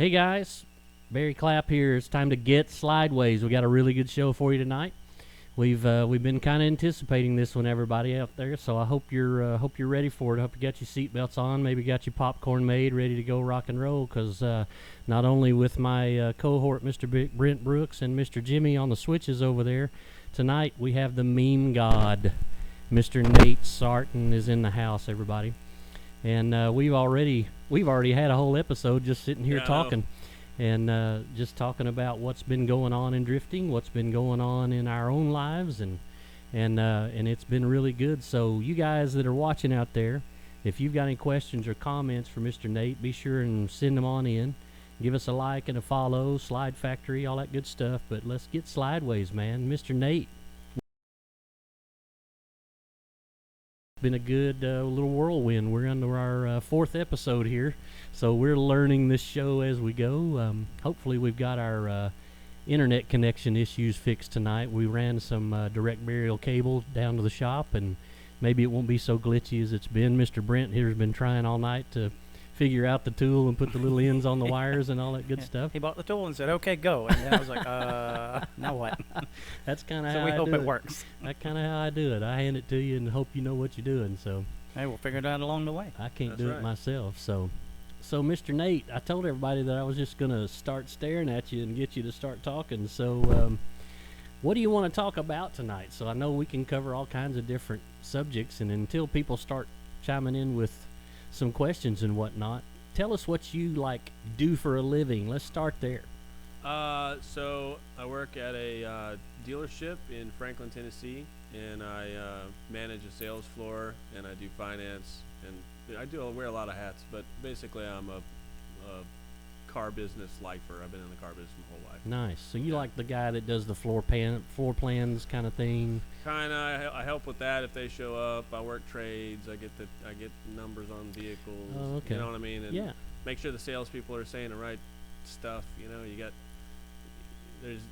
Hey guys, Barry Clapp here. It's time to get Slydewayz. We got a really good show for you tonight. We've been kind of anticipating this one, everybody out there. So I hope you're ready for it. I hope you got your seatbelts on. Maybe got your popcorn made, ready to go rock and roll. Because not only with my cohort, Mr. Brent Brooks and Mr. Jimmy on the switches over there, tonight we have the MemeGod. Mr. Nate Sartin is in the house, everybody. And we've already had a whole episode just sitting here talking, and just talking about what's been going on in drifting, what's been going on in our own lives, and it's been really good. So you guys that are watching out there, if you've got any questions or comments for Mr. Nate, be sure and send them on in. Give us a like and a follow, Slide Factory, all that good stuff. But let's get Slydewayz, man. Mr. Nate. Been a good little whirlwind. We're under our fourth episode here, so we're learning this show as we go. Hopefully we've got our internet connection issues fixed tonight. We ran some direct burial cable down to the shop, and maybe it won't be so glitchy as it's been. Mr. Brent here has been trying all night to figure out the tool and put the little ends on the wires and all that good stuff. He bought the tool and said, "Okay, go." And then I was like, now what?" That's kind of how we I hope do it works. That's kind of how I do it. I hand it to you and hope you know what you're doing. So hey, we'll figure it out along the way. I can't do it myself. So Mr. Nate, I told everybody that I was just gonna start staring at you and get you to start talking. So what do you want to talk about tonight? So I know we can cover all kinds of different subjects, and until people start chiming in with some questions and whatnot, tell us what you do for a living. Let's start there. So I work at a dealership in Franklin, Tennessee, and I manage a sales floor, and I do finance, and I wear a lot of hats, but basically I'm a car business lifer. I've been in the car business my whole life. Nice. So you like the guy that does the floor plans kind of thing? Kinda. I help with that if they show up. I work trades. I get numbers on vehicles. Oh, okay. You know what I mean? And yeah. Make sure the salespeople are saying the right stuff. You know, you got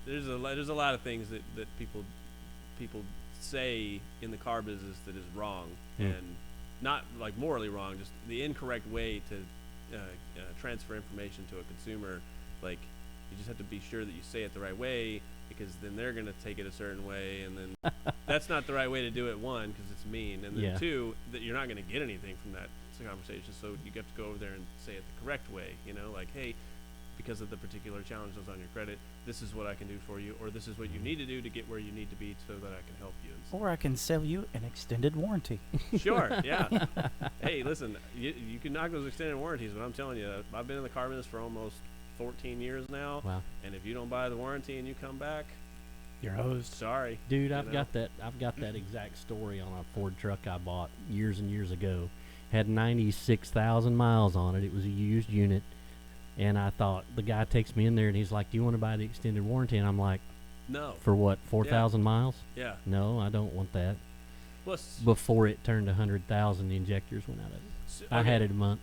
there's a lot of things that people say in the car business that is wrong, and not like morally wrong, just the incorrect way to transfer information to a consumer. Like, you just have to be sure that you say it the right way, because then they're going to take it a certain way, and then that's not the right way to do it, one, because it's mean, and then two, that you're not going to get anything from that conversation, so you have to go over there and say it the correct way, you know, like, hey, because of the particular challenges on your credit, this is what I can do for you, or this is what you need to do to get where you need to be so that I can help you. Or I can sell you an extended warranty. Sure, yeah. Hey, listen, you can knock those extended warranties, but I'm telling you, I've been in the car business for almost 14 years now. Wow. And if you don't buy the warranty and you come back, you're hosed. Sorry. Dude, I've got that exact story on a Ford truck I bought years and years ago. Had 96,000 miles on it. It was a used unit. And I thought, the guy takes me in there and he's like, "Do you want to buy the extended warranty?" And I'm like, "No." For what, 4,000 miles? Yeah. No, I don't want that. Plus, before it turned 100,000, the injectors went out of it. So, I had it a month.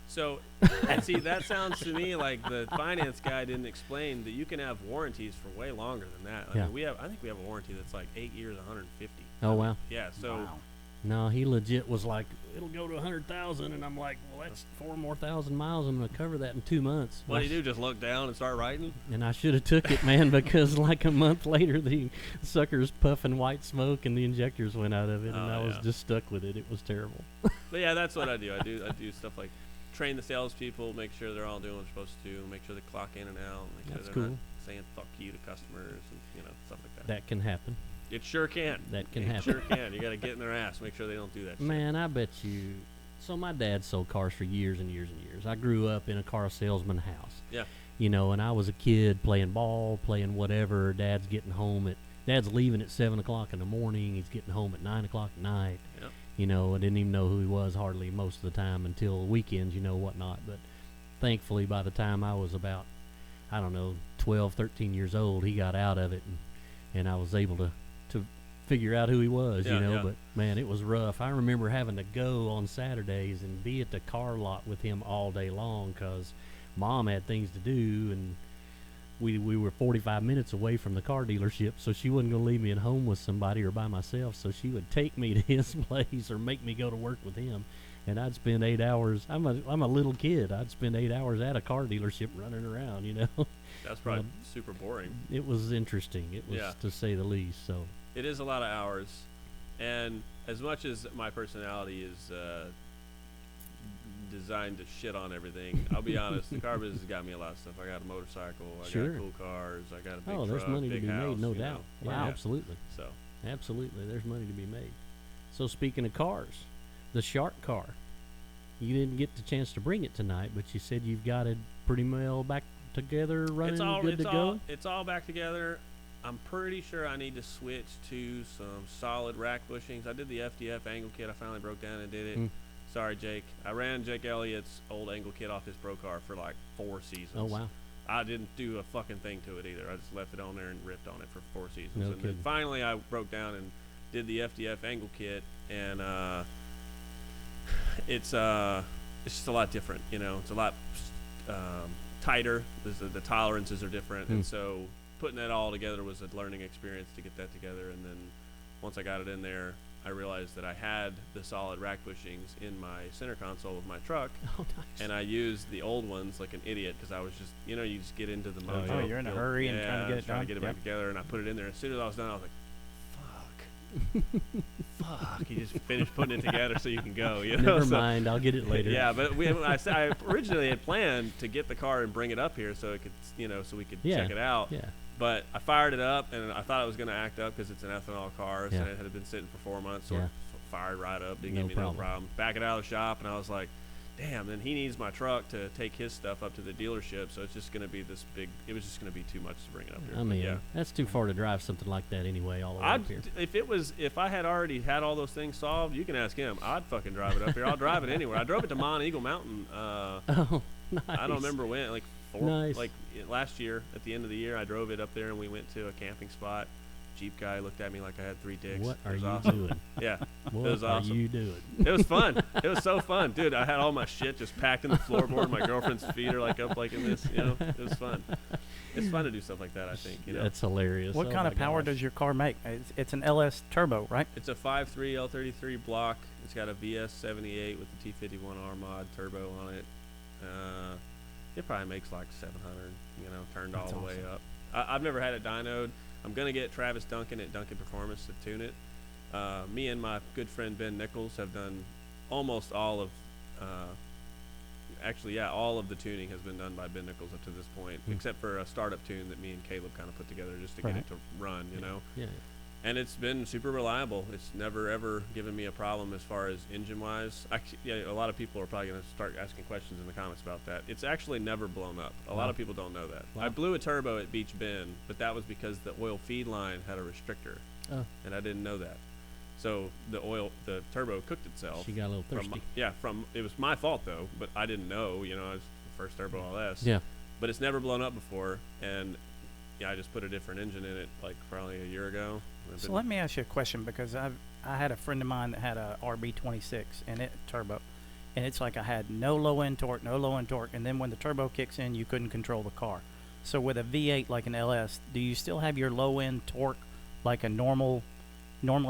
So, and see, that sounds to me like the finance guy didn't explain that you can have warranties for way longer than that. I mean, I think we have a warranty that's like 8 years, 150. Oh, wow. Yeah, so. Wow. No, he legit was like, "It'll go to 100,000," and I'm like, "Well, that's 4,000 more miles. I'm gonna cover that in 2 months." What do you do? Just look down and start writing? And I should have took it, man, because like a month later, the sucker's puffing white smoke and the injectors went out of it, and I was just stuck with it. It was terrible. But yeah, that's what I do. I do stuff like train the salespeople, make sure they're all doing what they're supposed to do, make sure they clock in and out, make sure they're not saying "fuck you" to customers, and stuff like that. That can happen. It sure can. That can happen. It sure can. You got to get in their ass, make sure they don't do that. Man, I bet you. So my dad sold cars for years and years and years. I grew up in a car salesman house. Yeah. You know, and I was a kid playing ball, playing whatever. Dad's leaving at 7 o'clock in the morning. He's getting home at 9 o'clock at night. Yep. You know, I didn't even know who he was hardly most of the time until weekends, whatnot. But thankfully, by the time I was about, 12, 13 years old, he got out of it, and I was able to figure out who he was, but man, it was rough. I remember having to go on Saturdays and be at the car lot with him all day long because Mom had things to do, and we were 45 minutes away from the car dealership, so she wasn't going to leave me at home with somebody or by myself, so she would take me to his place or make me go to work with him. and I'd spend 8 hours. I'm a little kid. I'd spend 8 hours at a car dealership running around. That's probably super boring. It was interesting. It was, to say the least. So it is a lot of hours, and as much as my personality is designed to shit on everything, I'll be honest, the car business has got me a lot of stuff. I got a motorcycle, I got cool cars, I got a big truck, there's money big to be house, made, no doubt. Wow. Absolutely. So absolutely, there's money to be made. So speaking of cars, the Shark car, you didn't get the chance to bring it tonight, but you said you've got it pretty well back together, running, good to go. It's all back together. I'm pretty sure I need to switch to some solid rack bushings. I did the FDF angle kit. I finally broke down and did it. Sorry, Jake. I ran Jake Elliott's old angle kit off his pro car for like 4 seasons. Oh, wow. I didn't do a fucking thing to it either. I just left it on there and ripped on it for 4 seasons. No and kidding. then finally I broke down and did the FDF angle kit, and it's just a lot different. It's a lot tighter. The tolerances are different, and so putting that all together was a learning experience to get that together. And then once I got it in there, I realized that I had the solid rack bushings in my center console of my truck. Oh, nice. And I used the old ones like an idiot because I was just, you just get into the mojo. Oh, you're in a hurry and trying to get it done. Back together, and I put it in there. As soon as I was done, I was like, fuck. You just finish putting it together so you can go. Never mind, I'll get it later. Yeah, but I originally had planned to get the car and bring it up here so it could, so we could check it out. Yeah. But I fired it up, and I thought it was going to act up because it's an ethanol car, so Yeah. it had been sitting for 4 months, so it fired right up, didn't give me problem. no problem. Back it out of the shop, and I was like, damn, then he needs my truck to take his stuff up to the dealership, so it's just going to be this big, it was just going to be too much to bring it up here. I mean, that's too far to drive something like that anyway, all the way up here. If I had already had all those things solved, you can ask him. I'd fucking drive it up here. I'll drive it anywhere. I drove it to Mont Eagle Mountain. Oh, nice. I don't remember when, like Nice. last year at the end of the year, I drove it up there and we went to a camping spot. Jeep guy looked at me like I had 3 dicks. What are was you awesome. doing? Yeah, What it was awesome. are you doing? It was fun. It was so fun, dude. I had all my shit just packed in the floorboard. My girlfriend's feet are like up like in this. It was fun. It's fun to do stuff like that. I think. That's hilarious. What kind of power does your car make? It's an LS turbo, right? It's a 5.3 L33 block. It's got a VS78 with the T51 R mod turbo on it. It probably makes like 700, turned all the way up. I've never had it dynoed. I'm going to get Travis Duncan at Duncan Performance to tune it. Me and my good friend Ben Nichols have done almost all of, all of the tuning has been done by Ben Nichols up to this point, except for a startup tune that me and Caleb kind of put together just to get it to run, Yeah. And it's been super reliable. It's never ever given me a problem as far as engine wise. A lot of people are probably going to start asking questions in the comments about that. It's actually never blown up. A lot of people don't know that. Wow. I blew a turbo at Beach Bend, but that was because the oil feed line had a restrictor, and I didn't know that. So the turbo cooked itself. She got a little thirsty. It was my fault though, but I didn't know. I was the first turbo LS. Yeah. But it's never blown up before, and I just put a different engine in it like probably a year ago. So let me ask you a question, because I had a friend of mine that had a RB26 and it turbo, and it's like I had no low end torque, and then when the turbo kicks in, you couldn't control the car. So with a V8 like an LS, do you still have your low end torque like a normally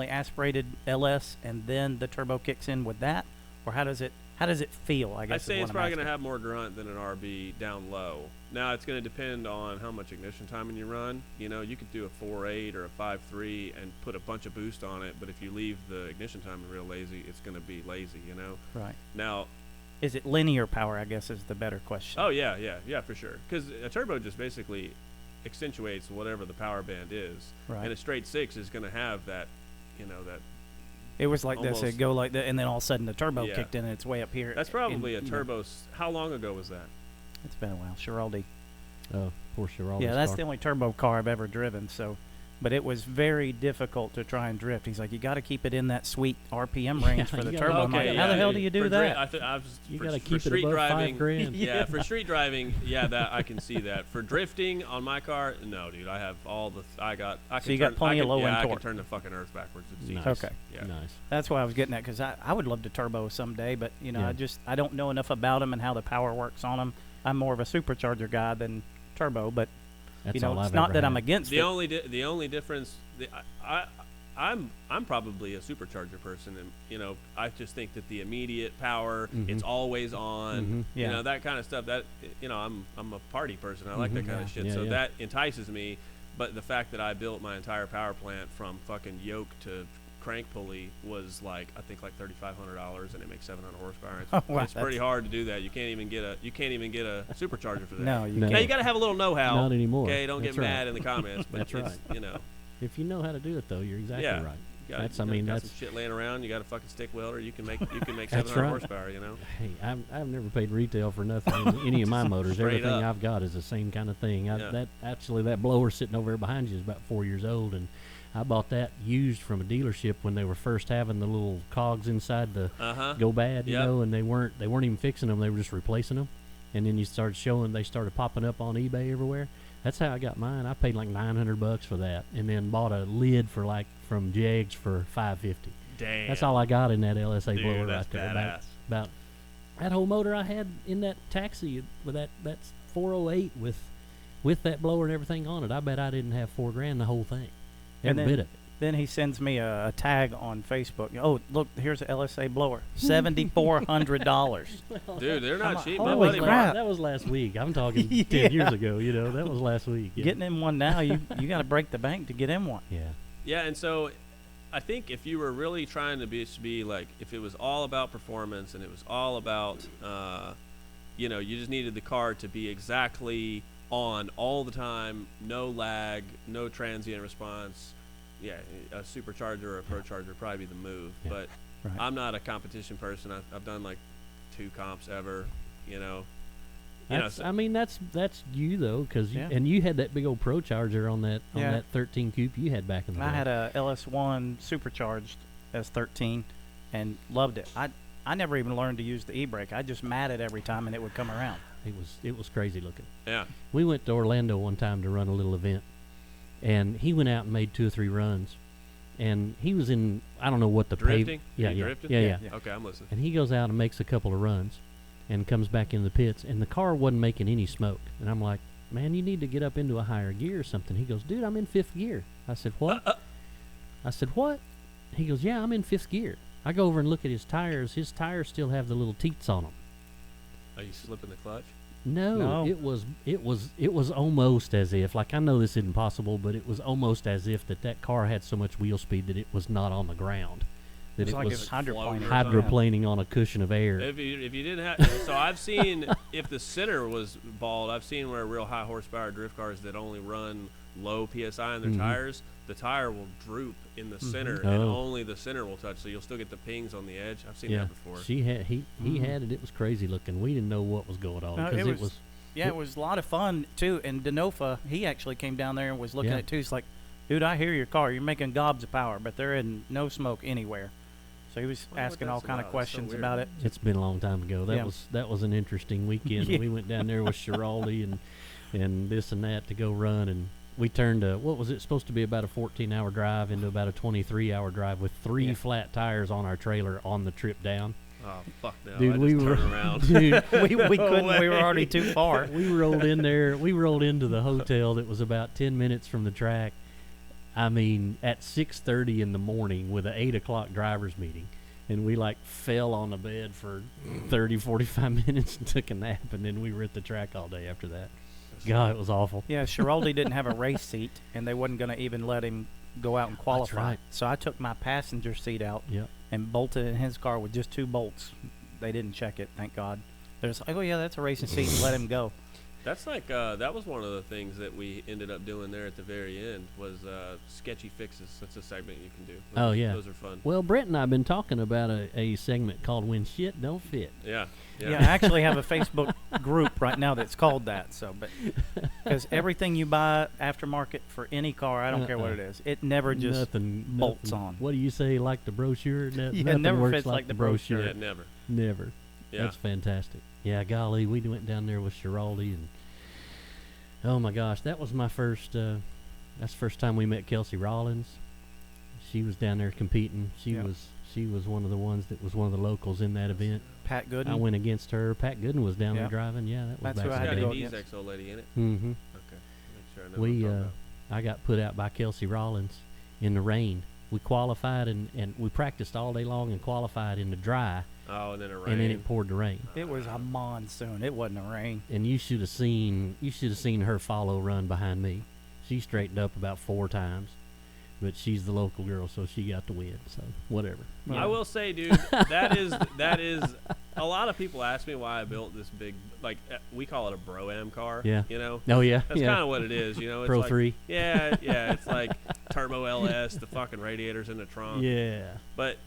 aspirated LS, and then the turbo kicks in with that, or how does it feel? I guess I'd say it's probably going to have more grunt than an RB down low. Now it's going to depend on how much ignition timing you run. You could do a 4.8 or a 5.3 and put a bunch of boost on it, but if you leave the ignition timing real lazy, it's going to be lazy. Right. Now, is it linear power? I guess is the better question. Oh yeah, for sure. Because a turbo just basically accentuates whatever the power band is, Right. and a straight 6 is going to have that, that. It was like this. Almost. It'd go like that, and then all of a sudden the turbo kicked in, and it's way up here. That's probably a turbo. How long ago was that? It's been a while. Schiraldi. Oh, poor Schiraldi's Yeah, that's car. the only turbo car I've ever driven. So, but it was very difficult to try and drift. He's like, you got to keep it in that sweet RPM range for the turbo. I'm like, how the hell do you do that? You got to keep it street above driving, 5 grand. Yeah, for street driving, that I can see that. For drifting on my car, no, dude. I have all the. So you got plenty of low end I torque. can turn the fucking earth backwards. It's easy. Okay. Yeah. Nice. That's what I was getting at, because I would love to turbo someday, but I don't know enough about them and how the power works on them. I'm more of a supercharger guy than turbo, but That's it's all I've not ever that had. I'm against The it. only difference, I I'm probably a supercharger person, and I just think that the immediate power, it's always on, Yeah. that kind of stuff. That I'm a party person. I like that kind of shit. Yeah, so yeah. that entices me. But the fact that I built my entire power plant from fucking yoke to crank pulley was I think $3,500, and it makes 700 horsepower. It's, Oh, wow, it's pretty hard to do that. You can't even get a supercharger for that. No, you No. Now can't. you got to have a little know-how. Not anymore. Okay, don't That's get mad right. in the comments. But That's it's, right. If you know how to do it, though, you're exactly Yeah. right. got, That's- you I know, mean, got that's- some shit laying around. You got a fucking stick welder. You can make 700 right. horsepower. Hey, I've never paid retail for nothing in any of my motors. Straight Everything up. I've got is the same kind of thing. Yeah. That blower sitting over there behind you is about 4 years old, and I bought that used from a dealership when they were first having the little cogs inside the go bad, you Yep. know, and they weren't even fixing them; they were just replacing them. And then they started popping up on eBay everywhere. That's how I got mine. I paid like $900 for that, and then bought a lid from Jegs for $550. Damn. That's all I got in that LSA Dude, blower that's right there. badass. About that whole motor I had in that taxi with that's 408 with that blower and everything on it. I bet I didn't have $4,000 the whole thing. And Every bit of it. Then he sends me a tag on Facebook. Oh, look, here's an LSA blower, $7,400. Dude, they're not I'm cheap. like, My holy buddy crap. Mark- That was last week. I'm talking Yeah. 10 years ago. You know, that was last week. Yeah. Getting in one now, you got to break the bank to get in one. Yeah. Yeah, and so I think if you were really trying to be like, if it was all about performance and it was all about, you just needed the car to be exactly on all the time, no lag, no transient response. Yeah, a supercharger or a pro charger would probably be the move. Yeah. But Right. I'm not a competition person. I've done like 2 comps ever. That's you though, because Yeah. you had that big old pro charger on that Yeah. 13 coupe you had back in the day. I had a LS1 supercharged S13 and loved it. I never even learned to use the e-brake. I just mat it every time and it would come around. It was crazy looking. Yeah. We went to Orlando one time to run a little event, and he went out and made 2 or 3 runs, and he was in, I don't know what the Drifting? Yeah, Are you yeah, drifting? yeah, yeah, Yeah. Okay, I'm listening. And he goes out and makes a couple of runs, and comes back in the pits, and the car wasn't making any smoke. And I'm like, man, you need to get up into a higher gear or something. He goes, dude, I'm in 5th gear. I said, what? I said, what? He goes, yeah, I'm in 5th gear. I go over and look at his tires. His tires still have the little teats on them. Are you slipping the clutch? No, No. it was almost as if, like, I know this isn't possible, but it was almost as if that car had so much wheel speed that it was not on the ground, that It's it like was it's hydroplaning. hydroplaning on a cushion of air. If you didn't have, so I've seen if the center was bald, I've seen where real high horsepower drift cars that only run low psi in their tires, the tire will droop in the center, and Oh. only the center will touch. So you'll still get the pings on the edge. I've seen Yeah, that before. he had it. It was crazy looking. We didn't know what was going on No, because it it was. Yeah, it was a lot of fun too. And Denofa, he actually came down there and was looking Yeah. at it too. He's like, dude, I hear your car. You're making gobs of power, but there isn't no smoke anywhere. So he was Wonder what asking that's all kind of about. It's so questions weird. about it. It's been a long time ago. Yeah. That was an interesting weekend. Yeah. We went down there with Schiraldi and this and that to go run, and we turned what was it supposed to be about a 14-hour drive into about a 23-hour drive with 3 Yeah. flat tires on our trailer on the trip down. Oh fuck no! Dude, I we just were turned around. dude. we couldn't. We were already too far. We rolled in there. We rolled into the hotel that was about 10 minutes from the track. I mean, at 6:30 in the morning with an 8 o'clock driver's meeting. And we like fell on the bed for 30, 45 minutes and took a nap. And then we were at the track all day after that. God, it was awful. Yeah, Schiraldi didn't have a race seat, and they wasn't going to even let him go out and qualify. right. So I took my passenger seat out Yep. and bolted in his car with just 2 bolts. They didn't check it, thank God. They're just like, oh yeah, that's a racing seat, and let him go. That's like that was one of the things that we ended up doing there at the very end was sketchy fixes. That's a segment you can do. Oh, yeah. Those are fun. Well, Brett and I have been talking about a segment called When Shit Don't Fit. Yeah. Yeah, I actually have a Facebook group right now that's called that. So, but because everything you buy aftermarket for any car, I don't care what it is, it never just nothing bolts nothing. on. What do you say, like the brochure? Yeah, Nothing never works fits like the brochure. Yeah, never. Never. Yeah. That's fantastic. Yeah, golly, we went down there with Schiraldi, and oh my gosh, that was my first. That's the first time we met Kelsey Rollins. She was down there competing. She Yeah. was one of the ones that was one of the locals in that event. Pat Gooden. I went against her. Pat Gooden was down Yeah. there driving. Yeah, that was That's back who I in had the to day. go Scotty D's against. ex-old lady in it. Mm-hmm. Okay. Make sure I know what I'm talking about. I got put out by Kelsey Rollins in the rain We qualified and we practiced all day long and qualified in the dry. Oh, and then it rained. And then it poured the rain. It was a monsoon. It wasn't a rain. And you should have seen her follow run behind me. She straightened up about 4 times, but she's the local girl, so she got the win. So whatever. I will say, dude, that is a lot of people ask me why I built this big, like we call it a Bro-Am car. Yeah. You know. Oh yeah. That's kind of what it is. You know. It's Pro like, 3. Yeah, yeah. It's like turbo LS, the fucking radiators in the trunk. Yeah. But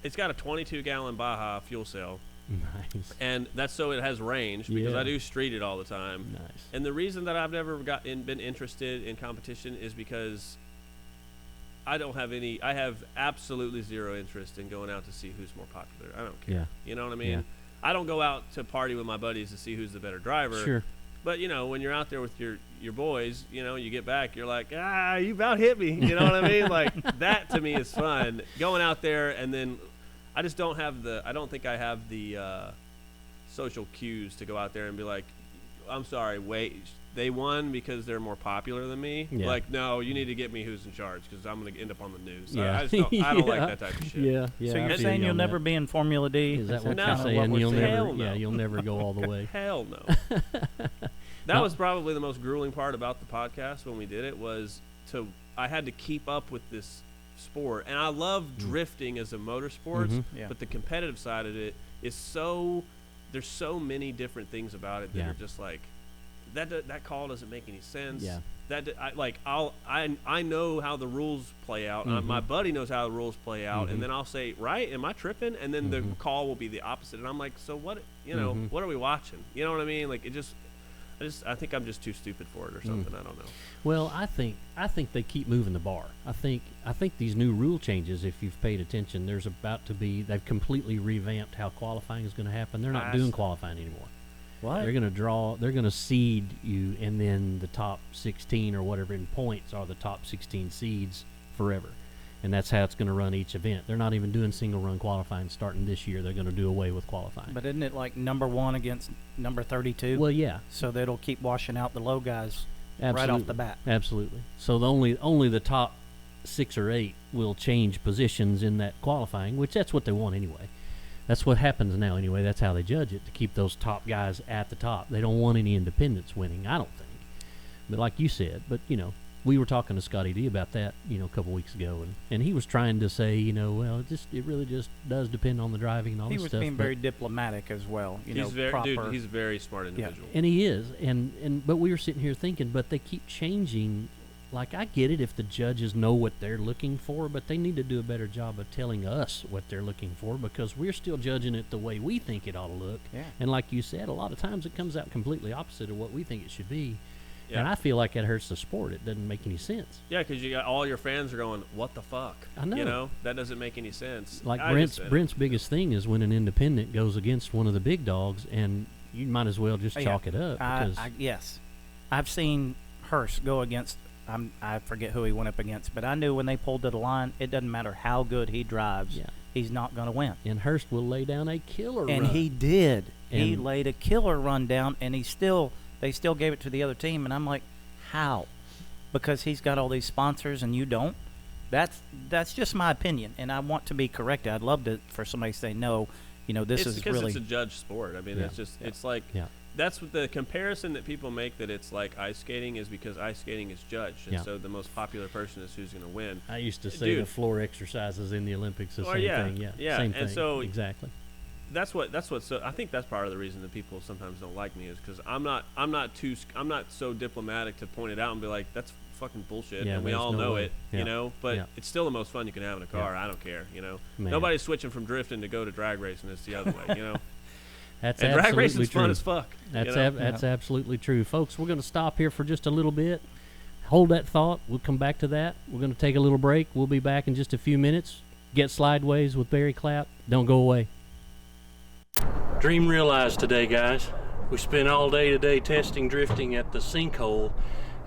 it's got a 22-gallon Baja fuel cell. Nice. And that's so it has range because I do street it all the time. Nice. And the reason that I've never been interested in competition is because I have absolutely zero interest in going out to see who's more popular. I don't care. Yeah. You know what I mean? Yeah. I don't go out to party with my buddies to see who's the better driver. Sure. But, you know, when you're out there with your boys, you know, you get back, you're like, you about hit me. You know what I mean? Like, that to me is fun. Going out there and then I just don't think I have the social cues to go out there and be like, I'm sorry, wait, they won because they're more popular than me? Yeah. Like, no, you need to get me who's in charge because I'm going to end up on the news. Yeah. I don't like that type of shit. Yeah. Yeah. So I you're feel saying you you'll on never that. be in Formula D? Is that what No. you're saying? What You'll we're never. saying? Yeah, you'll never go all the way. Hell no. That No. was probably the most grueling part about the podcast when we did it was I had to keep up with this sport. And I love drifting as a motorsport, Yeah. but the competitive side of it is there's so many different things about it that are just like, that call doesn't make any sense. Yeah. I know how the rules play out. My buddy knows how the rules play out, and then I'll say, right, am I tripping? And then the call will be the opposite, and I'm like, so what? You know, what are we watching? You know what I mean? Like I think I'm just too stupid for it or something. I don't know. Well, I think they keep moving the bar. I think these new rule changes, if you've paid attention, they've completely revamped how qualifying is going to happen. They're not doing qualifying anymore. What? They're going to seed you, and then the top 16 or whatever in points are the top 16 seeds forever. And that's how it's going to run each event. They're not even doing single run qualifying starting this year. They're going to do away with qualifying. But isn't it like number 1 against number 32? Well, yeah. So that'll keep washing out the low guys Absolutely. right off the bat. Absolutely. So only the top 6 or 8 will change positions in that qualifying, which that's what they want anyway. That's what happens now anyway. That's how they judge it, to keep those top guys at the top. They don't want any independents winning, I don't think. But like you said, we were talking to Scotty D about that, a couple weeks ago, and he was trying to say, well, it really just does depend on the driving and all He this was stuff. being very diplomatic as well. He's a very smart individual. And he is, but we were sitting here thinking, but they keep changing. Like, I get it if the judges know what they're looking for, but they need to do a better job of telling us what they're looking for, because we're still judging it the way we think it ought to look. Yeah. And like you said, a lot of times it comes out completely opposite of what we think it should be. Yeah. And I feel like it hurts the sport. It doesn't make any sense. Yeah, because you got all your fans are going, what the fuck? I know. You know, that doesn't make any sense. Like Brent's biggest thing is when an independent goes against one of the big dogs, and you might as well just chalk it up. Because yes. I've seen Hurst go against, I forget who he went up against, but I knew when they pulled to the line, it doesn't matter how good he drives, he's not going to win. And Hurst will lay down a killer run. And he did. He And- laid a killer run down, and they still gave it to the other team, and I'm like, how? Because he's got all these sponsors and you don't? That's just my opinion, and I want to be corrected. I'd love for somebody to say, no, this is because really... it's a judge sport. I mean, Yeah. it's just, it's like... Yeah. That's what the comparison that people make, that it's like ice skating, is because ice skating is judged, and Yeah. so the most popular person is who's going to win. I used to say Dude. the floor exercises in the Olympics, the Well, same yeah, thing. Yeah, yeah, same and thing. so- exactly. That's what. So I think that's part of the reason that people sometimes don't like me, is because I'm not so diplomatic to point it out and be like, that's fucking bullshit, Yeah, and we there's all no know way. it, Yeah. But Yeah. it's still the most fun you can have in a car. Yeah. I don't care, Man. Nobody's switching from drifting to go to drag racing. It's the other way, That's And drag absolutely racing's true. fun as fuck. That's you know? that's absolutely true, folks. We're going to stop here for just a little bit. Hold that thought. We'll come back to that. We're going to take a little break. We'll be back in just a few minutes. Get Slydewayz with Barry Clapp. Don't go away. Dream realized today, guys. We spent all day today testing drifting at the sinkhole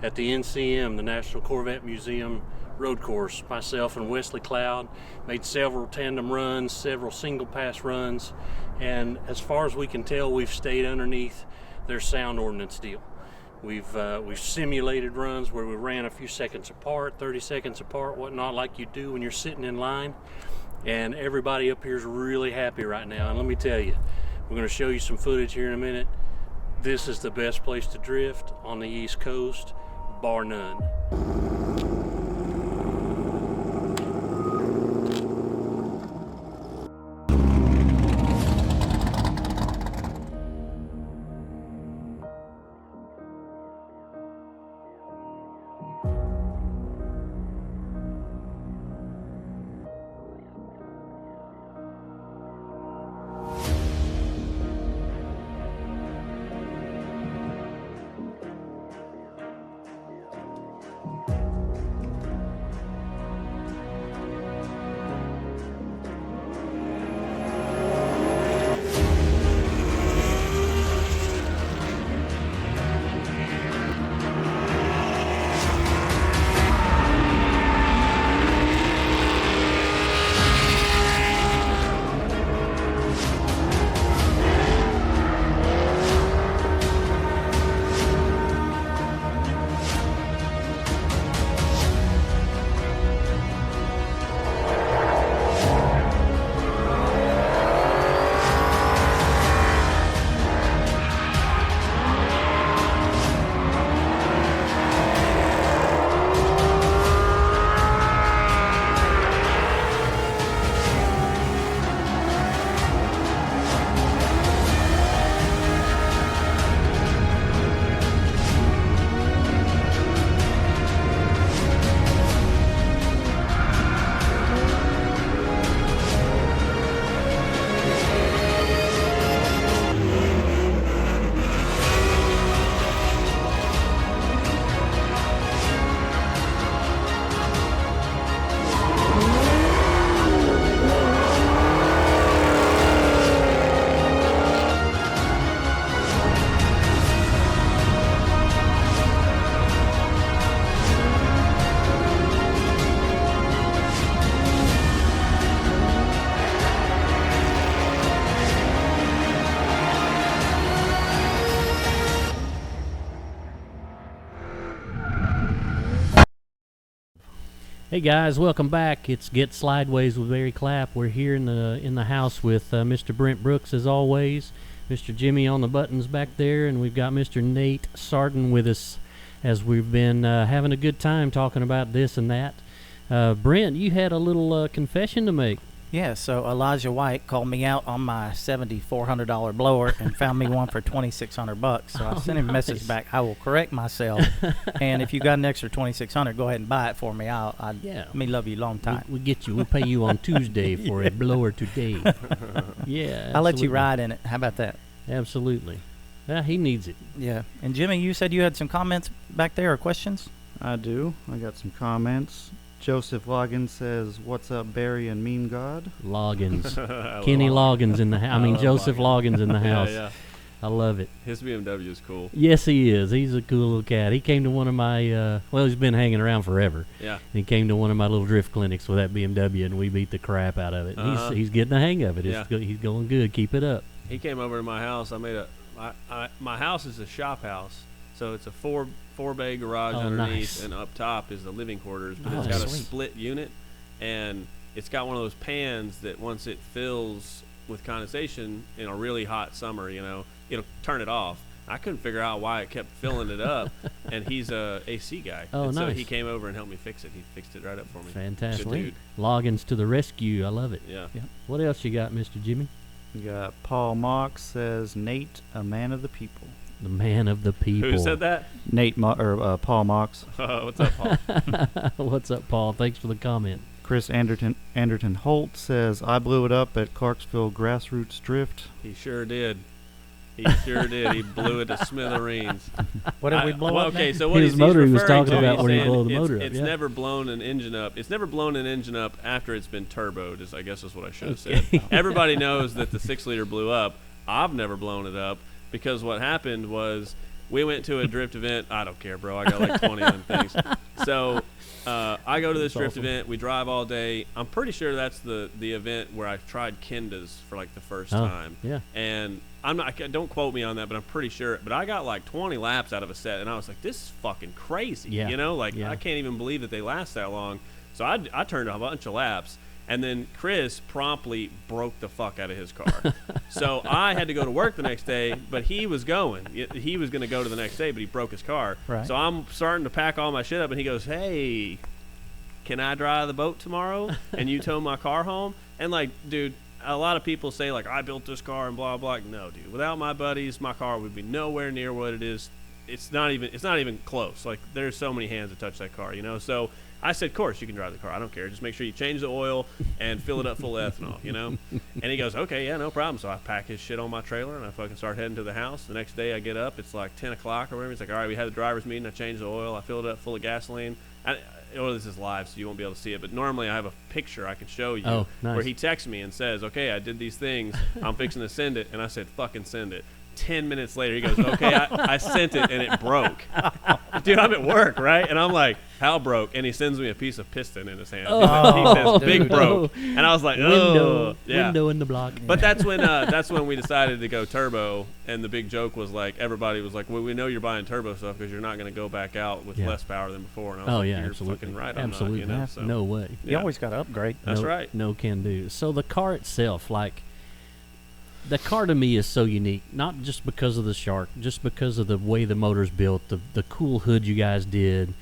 at the NCM, the National Corvette Museum road course. Myself and Wesley Cloud made several tandem runs, several single pass runs, and as far as we can tell, we've stayed underneath their sound ordinance deal. We've simulated runs where we ran a few seconds apart, 30 seconds apart, whatnot, like you do when you're sitting in line. And everybody up here is really happy right now. And let me tell you, we're going to show you some footage here in a minute. This is the best place to drift on the East Coast, bar none. Hey guys, welcome back. It's Get Slydewayz with Barry Clapp. We're here in the house with Mr. Brent Brooks as always, Mr. Jimmy on the buttons back there, and we've got Mr. Nate Sartin with us as we've been having a good time talking about this and that. Brent, you had a little confession to make. Yeah, so Elijah White called me out on my $7,400 blower and found me one for $2,600. So I sent him a message back. I will correct myself, and if you got an extra $2,600, go ahead and buy it for me. Me love you long time. We get you. We'll pay you on Tuesday for a blower today. Yeah, I'll let you ride in it. How about that? Absolutely. Yeah, he needs it. Yeah. And Jimmy, you said you had some comments back there or questions? I do. I got some comments. Joseph Loggins says, "What's up, Barry and MemeGod?" Loggins. Kenny Loggins in the house. I mean, Joseph Loggins in the house. Yeah. I love it. His BMW is cool. Yes, he is. He's a cool little cat. He came to one of my, he's been hanging around forever. Yeah. And he came to one of my little drift clinics with that BMW, and we beat the crap out of it. He's getting the hang of it. He's going good. Keep it up. He came over to my house. My house is a shop house, so it's a four bay garage underneath, nice. And up top is the living quarters, but it's got a split unit, and it's got one of those pans that once it fills with condensation in a really hot summer, it'll turn it off. I couldn't figure out why it kept filling it up, and he's a AC guy. Oh, and nice. So he came over and helped me fix it. He fixed it right up for me. Fantastic. Good dude. Loggins to the rescue. I love it. Yeah. What else you got, Mr. Jimmy? We got Paul Mox says, "Nate, a man of the people." The man of the people. Who said that? Paul Mox. What's up, Paul? What's up, Paul? Thanks for the comment. Chris Anderton Holt says, "I blew it up at Clarksville Grassroots Drift." He sure did. He sure did. He blew it to smithereens. What did we blow up? Okay, so what His he's motor he was referring talking to, about he's when he saying blew the motor up. It's Yeah. never blown an engine up. It's never blown an engine up after it's been turboed, I guess is what I should have said. Everybody knows that the 6-liter blew up. I've never blown it up because what happened was we went to a drift event. I don't care, bro. I got like 20 of them things. So I go to this That's drift awesome. event. We drive all day. I'm pretty sure that's the event where I tried Kendas for like the first Oh, time. yeah. And I'm not. Don't quote me on that, but I'm pretty sure. But I got like 20 laps out of a set, and I was like, "This is fucking crazy." Yeah. You know, like Yeah. I can't even believe that they last that long. So I turned a bunch of laps, and then Chris promptly broke the fuck out of his car. So I had to go to work the next day, but he was going. He was going to go to the next day, but he broke his car. Right. So I'm starting to pack all my shit up, and he goes, "Hey, can I drive the boat tomorrow and you tow my car home?" And like, dude, a lot of people say like, I built this car and blah blah. No, dude, without my buddies, my car would be nowhere near what it is. It's not even close. Like, there's so many hands that touch that car, you know. So I said, of course you can drive the car. I don't care. Just make sure you change the oil and fill it up full of ethanol, you know. And he goes, okay, yeah, no problem. So I pack his shit on my trailer and I fucking start heading to the house. The next day I get up. It's like 10 o'clock or whatever. He's like, all right, we had the driver's meeting. I changed the oil. I filled it up full of gasoline. This is live, so you won't be able to see it. But normally I have a picture I can show you Oh, nice. where he texts me and says, okay, I did these things. I'm fixing to send it. And I said, fucking send it. 10 minutes later, he goes, okay, I sent it, and it broke. Dude, I'm at work, right? And I'm like, how broke? And he sends me a piece of piston in his hand. Oh, He says, big dude. broke. And I was like, Window, oh. Yeah. window in the block. But that's when we decided to go turbo, and the big joke was like, everybody was like, well, we know you're buying turbo stuff because you're not going to go back out with Yeah. less power than before. And I was like, you're absolutely. fucking right. Absolutely. I'm not, you know, so. No way. You Yeah. always got to upgrade. That's no, right. No can do. So the car itself, like, the car to me is so unique, not just because of the Shark, just because of the way the motor's built, the cool hood you guys did,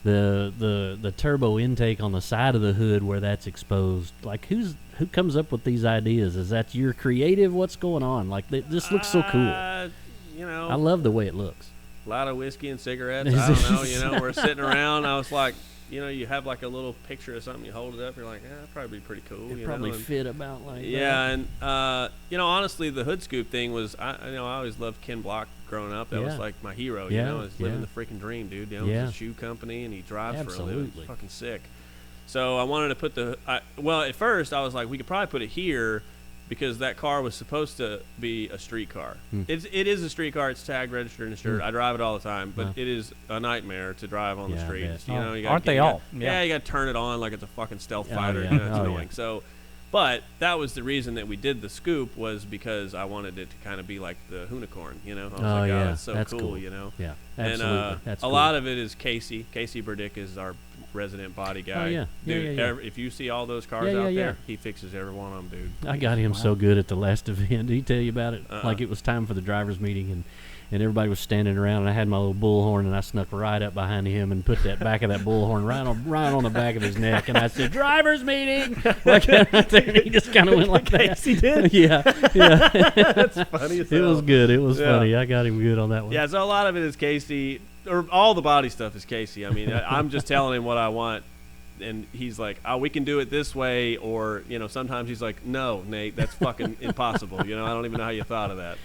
the turbo intake on the side of the hood where that's exposed. Like, who comes up with these ideas? Is that your creative? What's going on? Like, this looks so cool. You know, I love the way it looks. a lot of whiskey and cigarettes. I don't know. You know, we're sitting around. I was like, you know, you have like a little picture of something, you hold it up, you're like, yeah, that'd probably be pretty cool. It you probably know? And fit about like yeah, that. and you know, honestly, the hood scoop thing was, I always loved Ken Block growing up. That was Yeah. like my hero. Yeah, You know, he's living yeah. the freaking dream, dude. You know, Yeah. he's a shoe company and he drives for a living. Absolutely. It's fucking sick. So I wanted to put well, at first I was like, we could probably put it here because that car was supposed to be a street car. It is a street car. It's tagged, registered, and insured. I drive it all the time, but Wow. it is a nightmare to drive on the Yeah, I streets. bet. You know, you gotta Aren't they you all? gotta- Yeah. you got to turn it on like it's a fucking stealth Oh, fighter. yeah. You know, it's Oh, yeah. annoying. So, but that was the reason that we did the scoop was because I wanted it to kind of be like the unicorn. You know, I was Oh, like, yeah. oh, that's so That's cool. cool. You know. Yeah, And absolutely. That's a cool. lot of it is Casey. Casey Burdick is our resident body guy. yeah. Yeah, Dude, yeah, yeah. if you see all those cars Yeah, out yeah, there, yeah. he fixes every one of them, dude. I got him so good at the last event. Did he tell you about it? Uh-uh. Like, it was time for the drivers meeting, and everybody was standing around, and I had my little bullhorn, and I snuck right up behind him and put that back of that bullhorn right on the back of his neck, and I said, "Drivers meeting!" Like that right there, and he just kind of went like that. Casey did? Yeah. That's funny as It was good. It was Yeah. funny. I got him good on that one. Yeah, so a lot of it is Casey, or all the body stuff is Casey. I mean, I'm just telling him what I want, and he's like, "Oh, we can do it this way," or you know, sometimes he's like, "No, Nate, that's fucking impossible." You know, I don't even know how you thought of that.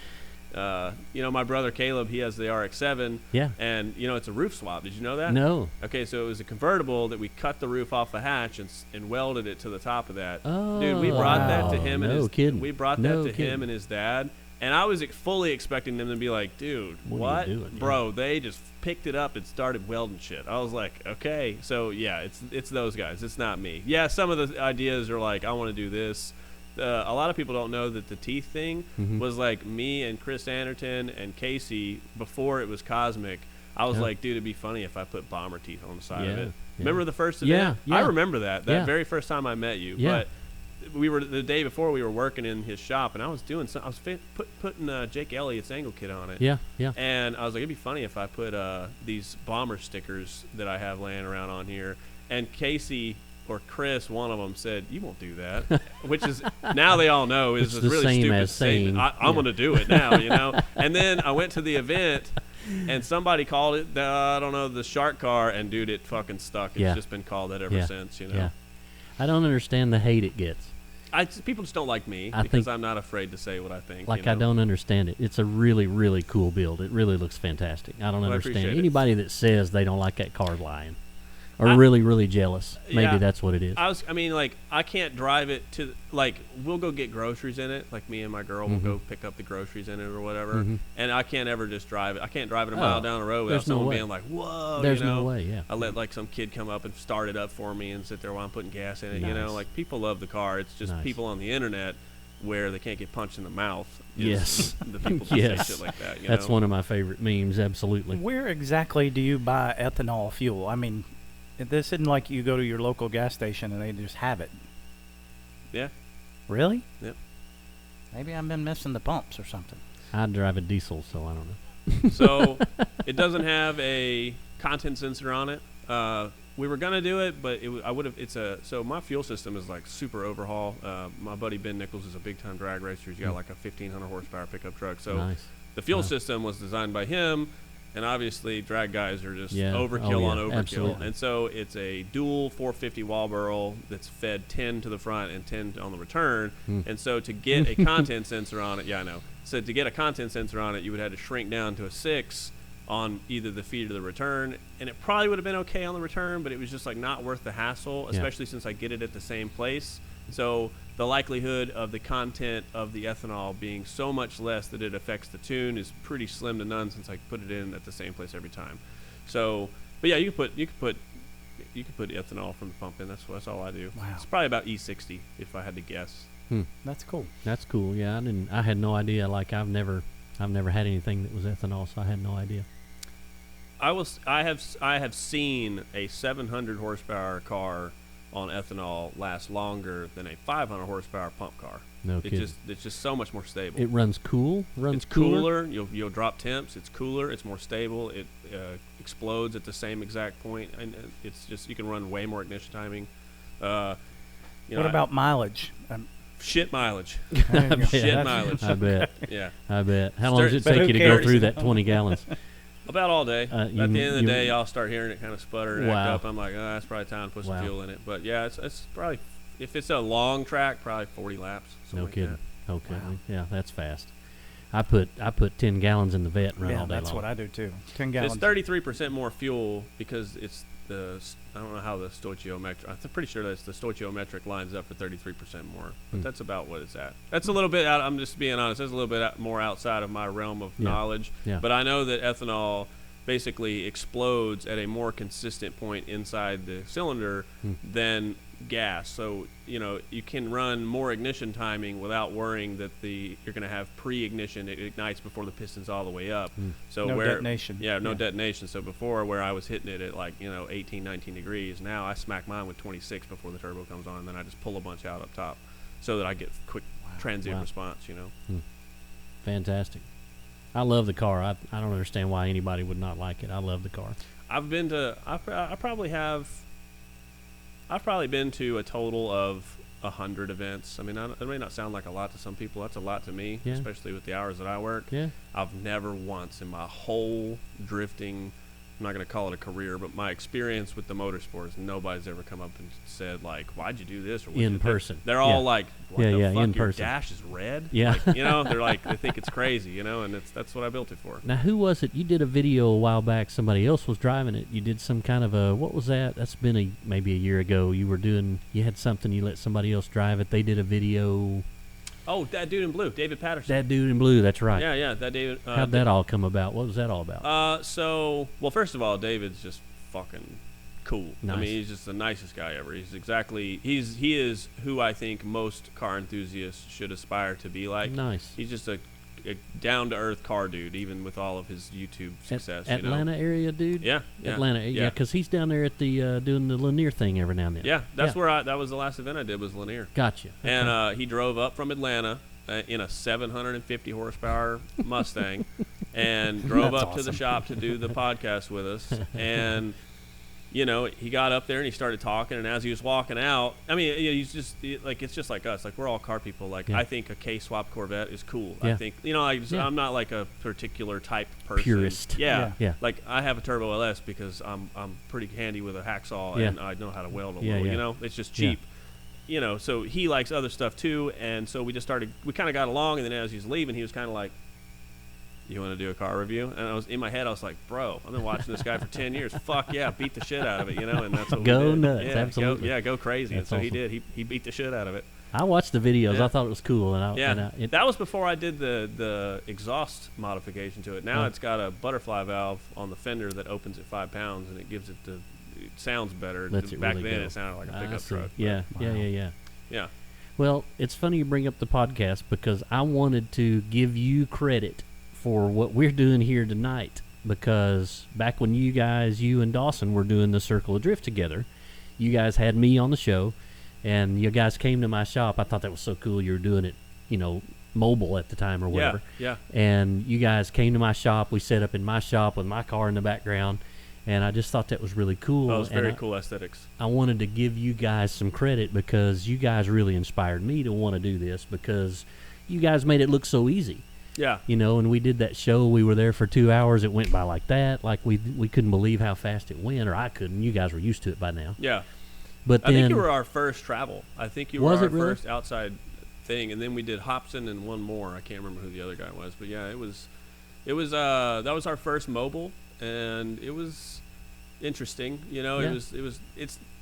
You know, my brother Caleb, he has the RX-7, Yeah. and you know, it's a roof swap. Did you know that? No. Okay, so it was a convertible that we cut the roof off the hatch and welded it to the top of that. Oh, Dude, we brought that to wow. him and No his kidding. we brought No that to him kidding. and his dad. And I was fully expecting them to be like, dude, What are you doing? Bro, they just picked it up and started welding shit. I was like, okay. So, yeah, it's those guys. It's not me. Yeah, some of the ideas are like, I want to do this. A lot of people don't know that the teeth thing Mhm. was like me and Chris Anderton and Casey before it was Cosmic. I was Yeah. like, dude, it'd be funny if I put bomber teeth on the side of Yeah, it. yeah. Remember the first Yeah, event? yeah. I remember that Yeah. very first time I met you. Yeah. But we were the day before we were working in his shop, and I was doing some. I was putting Jake Elliott's angle kit on it. Yeah. Yeah. And I was like, it'd be funny if I put these bomber stickers that I have laying around on here. And Casey or Chris, one of them, said, "You won't do that," which is now they all know is It's a the really same stupid as statement. saying, I'm yeah. going to do it now, you know. And then I went to the event. And somebody called it, I don't know, the shark car, and dude, it fucking stuck. It's Yeah. just been called that ever Yeah. since, you know. Yeah. I don't understand the hate it gets. People just don't like me I because think- I'm not afraid to say what I think. Like, you I know? don't understand it. It's a really, really cool build. It really looks fantastic. I don't Well, I understand appreciate it. anybody that says they don't like that car lying. or really, really jealous. Maybe yeah. that's what it is. I mean, like, I can't drive it to, like, we'll go get groceries in it. Like, me and my girl will go pick up the groceries in it or whatever. And I can't ever just drive it. I can't drive it a mile down the road without someone being like, whoa, There's you know? no way, yeah. I let, like, some kid come up and start it up for me and sit there while I'm putting gas in it. You know, Nice. like, people love the car. It's just Nice. people on the internet where they can't get punched in the mouth. is Yes. The people that Yes. say shit like that, you That's know? one of my favorite memes, absolutely. Where exactly do you buy ethanol fuel? I mean, this isn't like you go to your local gas station and they just have it. Yeah. Really? Yep. Maybe I've been missing the pumps or something. I drive a diesel, so I don't know. So it doesn't have a content sensor on it. We were gonna do it, but I would have. So my fuel system is like super overhaul. My buddy Ben Nichols is a big time drag racer. He's got like a 1,500 horsepower pickup truck. So Nice. the fuel Wow. system was designed by him, and obviously drag guys are just Yeah. overkill Oh, yeah. on overkill. Absolutely. And so it's a dual 450 wall barrel that's fed 10 to the front and 10 on the return. And so to get a content sensor on it, yeah, I know. So to get a content sensor on it, you would have to shrink down to a 6 on either the feed or the return, and it probably would have been okay on the return, but it was just like not worth the hassle, especially since I get it at the same place. So the likelihood of the content of the ethanol being so much less that it affects the tune is pretty slim to none, since I put it in at the same place every time. So, but yeah, you could put ethanol from the pump in. That's all I do. Wow. It's probably about E60 if I had to guess. That's cool. That's cool. Yeah, I had no idea. Like I've never had anything that was ethanol, so I had no idea. I have seen a 700 horsepower car on ethanol last longer than a 500 horsepower pump car. No kidding. It's just so much more stable. It runs cool. It's cooler. You'll drop temps. It's cooler. It's more stable. It explodes at the same exact point, and it's just, you can run way more ignition timing. What about mileage? Shit mileage? I Shit bet. mileage. I bet. Yeah. I bet. How long does it But take who you to go cares? through that 20 gallons? About all day. You- At the end of the you- day, I'll start hearing it kind of sputter and Wow. act up. I'm like, oh, that's probably time to put some Wow. fuel in it. But yeah, it's probably, if it's a long track, probably 40 laps. No something like kidding. that. Okay. Wow. Yeah, that's fast. I put 10 gallons in the vet and run all day that's long. what I do too. 10 gallons. It's 33% more fuel because it's I don't know how the stoichiometric. I'm pretty sure that's the stoichiometric lines up for 33% more. But that's about what it's at. That's a little bit out. I'm just being honest. That's a little bit more outside of my realm of knowledge. Yeah. But I know that ethanol basically explodes at a more consistent point inside the cylinder than gas. So, you can run more ignition timing without worrying that you're going to have pre-ignition. It ignites before the piston's all the way up. So No detonation. Yeah, no detonation. So before, where I was hitting it at like 18, 19 degrees, now I smack mine with 26 before the turbo comes on, and then I just pull a bunch out up top so that I get quick transient Wow. response. Fantastic. I love the car. I don't understand why anybody would not like it. I love the car. I've been to I've probably been to a total of 100 events. I mean, it may not sound like a lot to some people. That's a lot to me, Yeah. especially with the hours that I work. Yeah. I've never once in my whole drifting, I'm not going to call it a career, but my experience with the motorsports, nobody's ever come up and said, like, why'd you do this? Or what'd In you do that?" person. They're all Yeah. like, what Yeah, the yeah, fuck, in your person. dash is red? Yeah. Like, they're like, they think it's crazy, and that's what I built it for. Now, who was it? You did a video a while back. Somebody else was driving it. You did some kind of what was that? That's been maybe a year ago. You had something, you let somebody else drive it. They did a video. Oh, that dude in blue, David Patterson. That dude in blue, that's right. Yeah, that David. How'd that all come about? What was that all about? Well, first of all, David's just fucking cool. Nice. I mean, he's just the nicest guy ever. He is who I think most car enthusiasts should aspire to be like. Nice. He's just a down-to-earth car dude, even with all of his YouTube success. Atlanta area dude? Yeah. Atlanta, yeah, because he's down there at the doing the Lanier thing every now and then. Yeah, that's where that was the last event I did was Lanier. Gotcha. And he drove up from Atlanta in a 750 horsepower Mustang and drove That's up to the awesome. shop to do the podcast with us. And, he got up there and he started talking. And as he was walking out, I mean, he's just like, it's just like us. Like, we're all car people. Like, Yeah. I think a K-swap Corvette is cool. Yeah. I think, Yeah. I'm not like a particular type person. Purist. Yeah. Yeah. Like, I have a Turbo LS because I'm pretty handy with a hacksaw Yeah. and I know how to weld a Yeah, little, yeah. It's just Yeah. cheap. So he likes other stuff too, and so we kind of got along, and then as he was leaving, he was kind of like, you want to do a car review? And I was in my head, I was like, bro, I've been watching this guy for 10 years. Fuck yeah, beat the shit out of it, you know. And that's what Go we did. nuts, yeah, absolutely. Go crazy. That's and so he awesome. did. He beat the shit out of it. I watched the videos. Yeah. I thought it was cool, and That was before I did the exhaust modification to it. Now Oh. it's got a butterfly valve on the fender that opens at 5 pounds, and it gives it it sounds better. Lets it Back really then go. it sounded like a I pickup see. truck. Yeah, Wow. yeah. Well, it's funny you bring up the podcast because I wanted to give you credit for what we're doing here tonight, because back when you and Dawson were doing the Circle of Drift together, you guys had me on the show, and you guys came to my shop. I thought that was so cool. You were doing it, mobile at the time or whatever. Yeah. And you guys came to my shop. We set up in my shop with my car in the background, and I just thought that was really cool. Oh, it was And very cool aesthetics. I wanted to give you guys some credit because you guys really inspired me to want to do this, because you guys made it look so easy. Yeah. And we did that show. We were there for 2 hours. It went by like that. Like we couldn't believe how fast it went, or I couldn't. You guys were used to it by now. Yeah. But I then think you were our first travel. I think you were Was our it really? first outside thing, and then we did Hobson and one more. I can't remember who the other guy was, but yeah, it was that was our first mobile, and it was interesting. Yeah.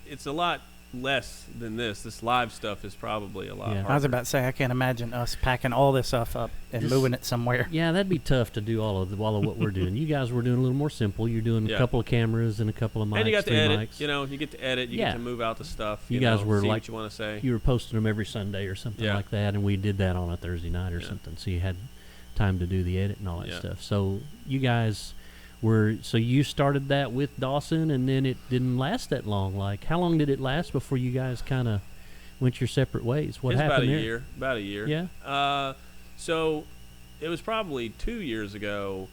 It's a lot less than this. This live stuff is probably a lot Yeah. harder. I was about to say, I can't imagine us packing all this stuff up and Just- moving it somewhere. yeah, that'd be tough to do all of what we're doing. You guys were doing a little more simple. You're doing Yeah. a couple of cameras and a couple of mics, and you got to 3 edit. mics. You get to edit. You Yeah. get to move out the stuff. You guys were see like- what you want to say. You were posting them every Sunday or something Yeah. like that, and we did that on a Thursday night or Yeah. something, so you had time to do the edit and all that Yeah. stuff. So you started that with Dawson, and then it didn't last that long. Like, how long did it last before you guys kind of went your separate ways? What It's happened about a there? year. About a year. Yeah. So it was probably 2 years ago.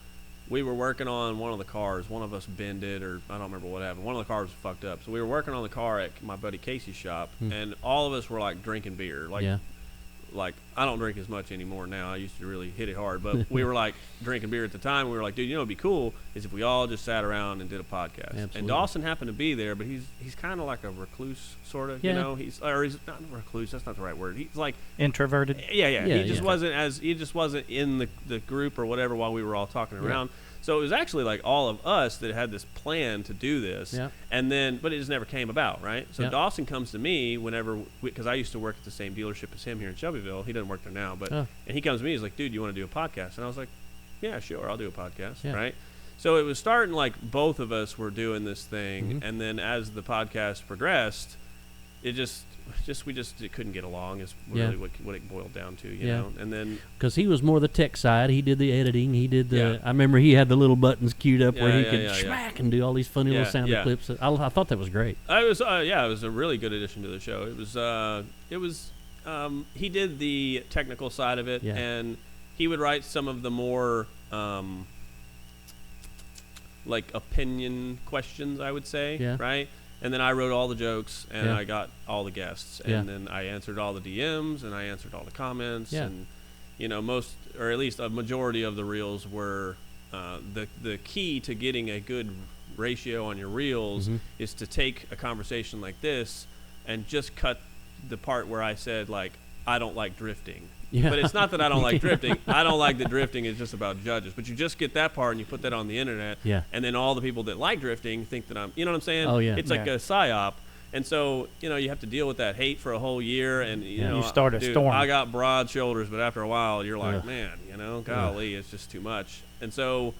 We were working on one of the cars. One of us bended, or I don't remember what happened. One of the cars was fucked up. So we were working on the car at my buddy Casey's shop, and all of us were like drinking beer. Like I don't drink as much anymore now. I used to really hit it hard, but we were like drinking beer at the time. We were like, dude, it'd be cool is if we all just sat around and did a podcast. Absolutely. And Dawson happened to be there, but he's kind of like a recluse, sort of. Yeah. He's not a recluse. That's not the right word. He's like Introverted. yeah. Yeah, He just yeah. wasn't in the group or whatever while we were all talking Yeah. around. So it was actually like all of us that had this plan to do this, Yeah. but it just never came about, right? So Yeah. Dawson comes to me whenever, because I used to work at the same dealership as him here in Shelbyville. He doesn't work there now, but Oh. and he comes to me, he's like, dude, you want to do a podcast? And I was like, yeah, sure, I'll do a podcast, Yeah. right? So it was starting like both of us were doing this thing, Mhm. and then as the podcast progressed, it it couldn't get along is Yeah. really what it boiled down to, you Yeah. know. And then Because he was more the tech side. He did the editing. He did the. Yeah. I remember he had the little buttons queued up where he Yeah, could yeah, yeah. smack and do all these funny Yeah, little sound yeah. clips. I thought that was great. it was a really good addition to the show. It was he did the technical side of it, Yeah. and he would write some of the more like opinion questions, I would say, Yeah. right? And then I wrote all the jokes, and Yeah. I got all the guests, Yeah. and then I answered all the DMs, and I answered all the comments, Yeah. and most, or at least a majority of the reels were the key to getting a good ratio on your reels Mhm. is to take a conversation like this and just cut the part where I said, like, I don't like drifting. Yeah. But it's not that I don't like drifting. I don't like that drifting is just about judges. But you just get that part and you put that on the internet, Yeah. and then all the people that like drifting think that you know what I'm saying? Oh, yeah. It's like Yeah. a psyop. And so, you have to deal with that hate for a whole year, and Yeah. You start a dude, storm. I got broad shoulders, but after a while, you're like, Ugh. man, golly, it's just too much. And so,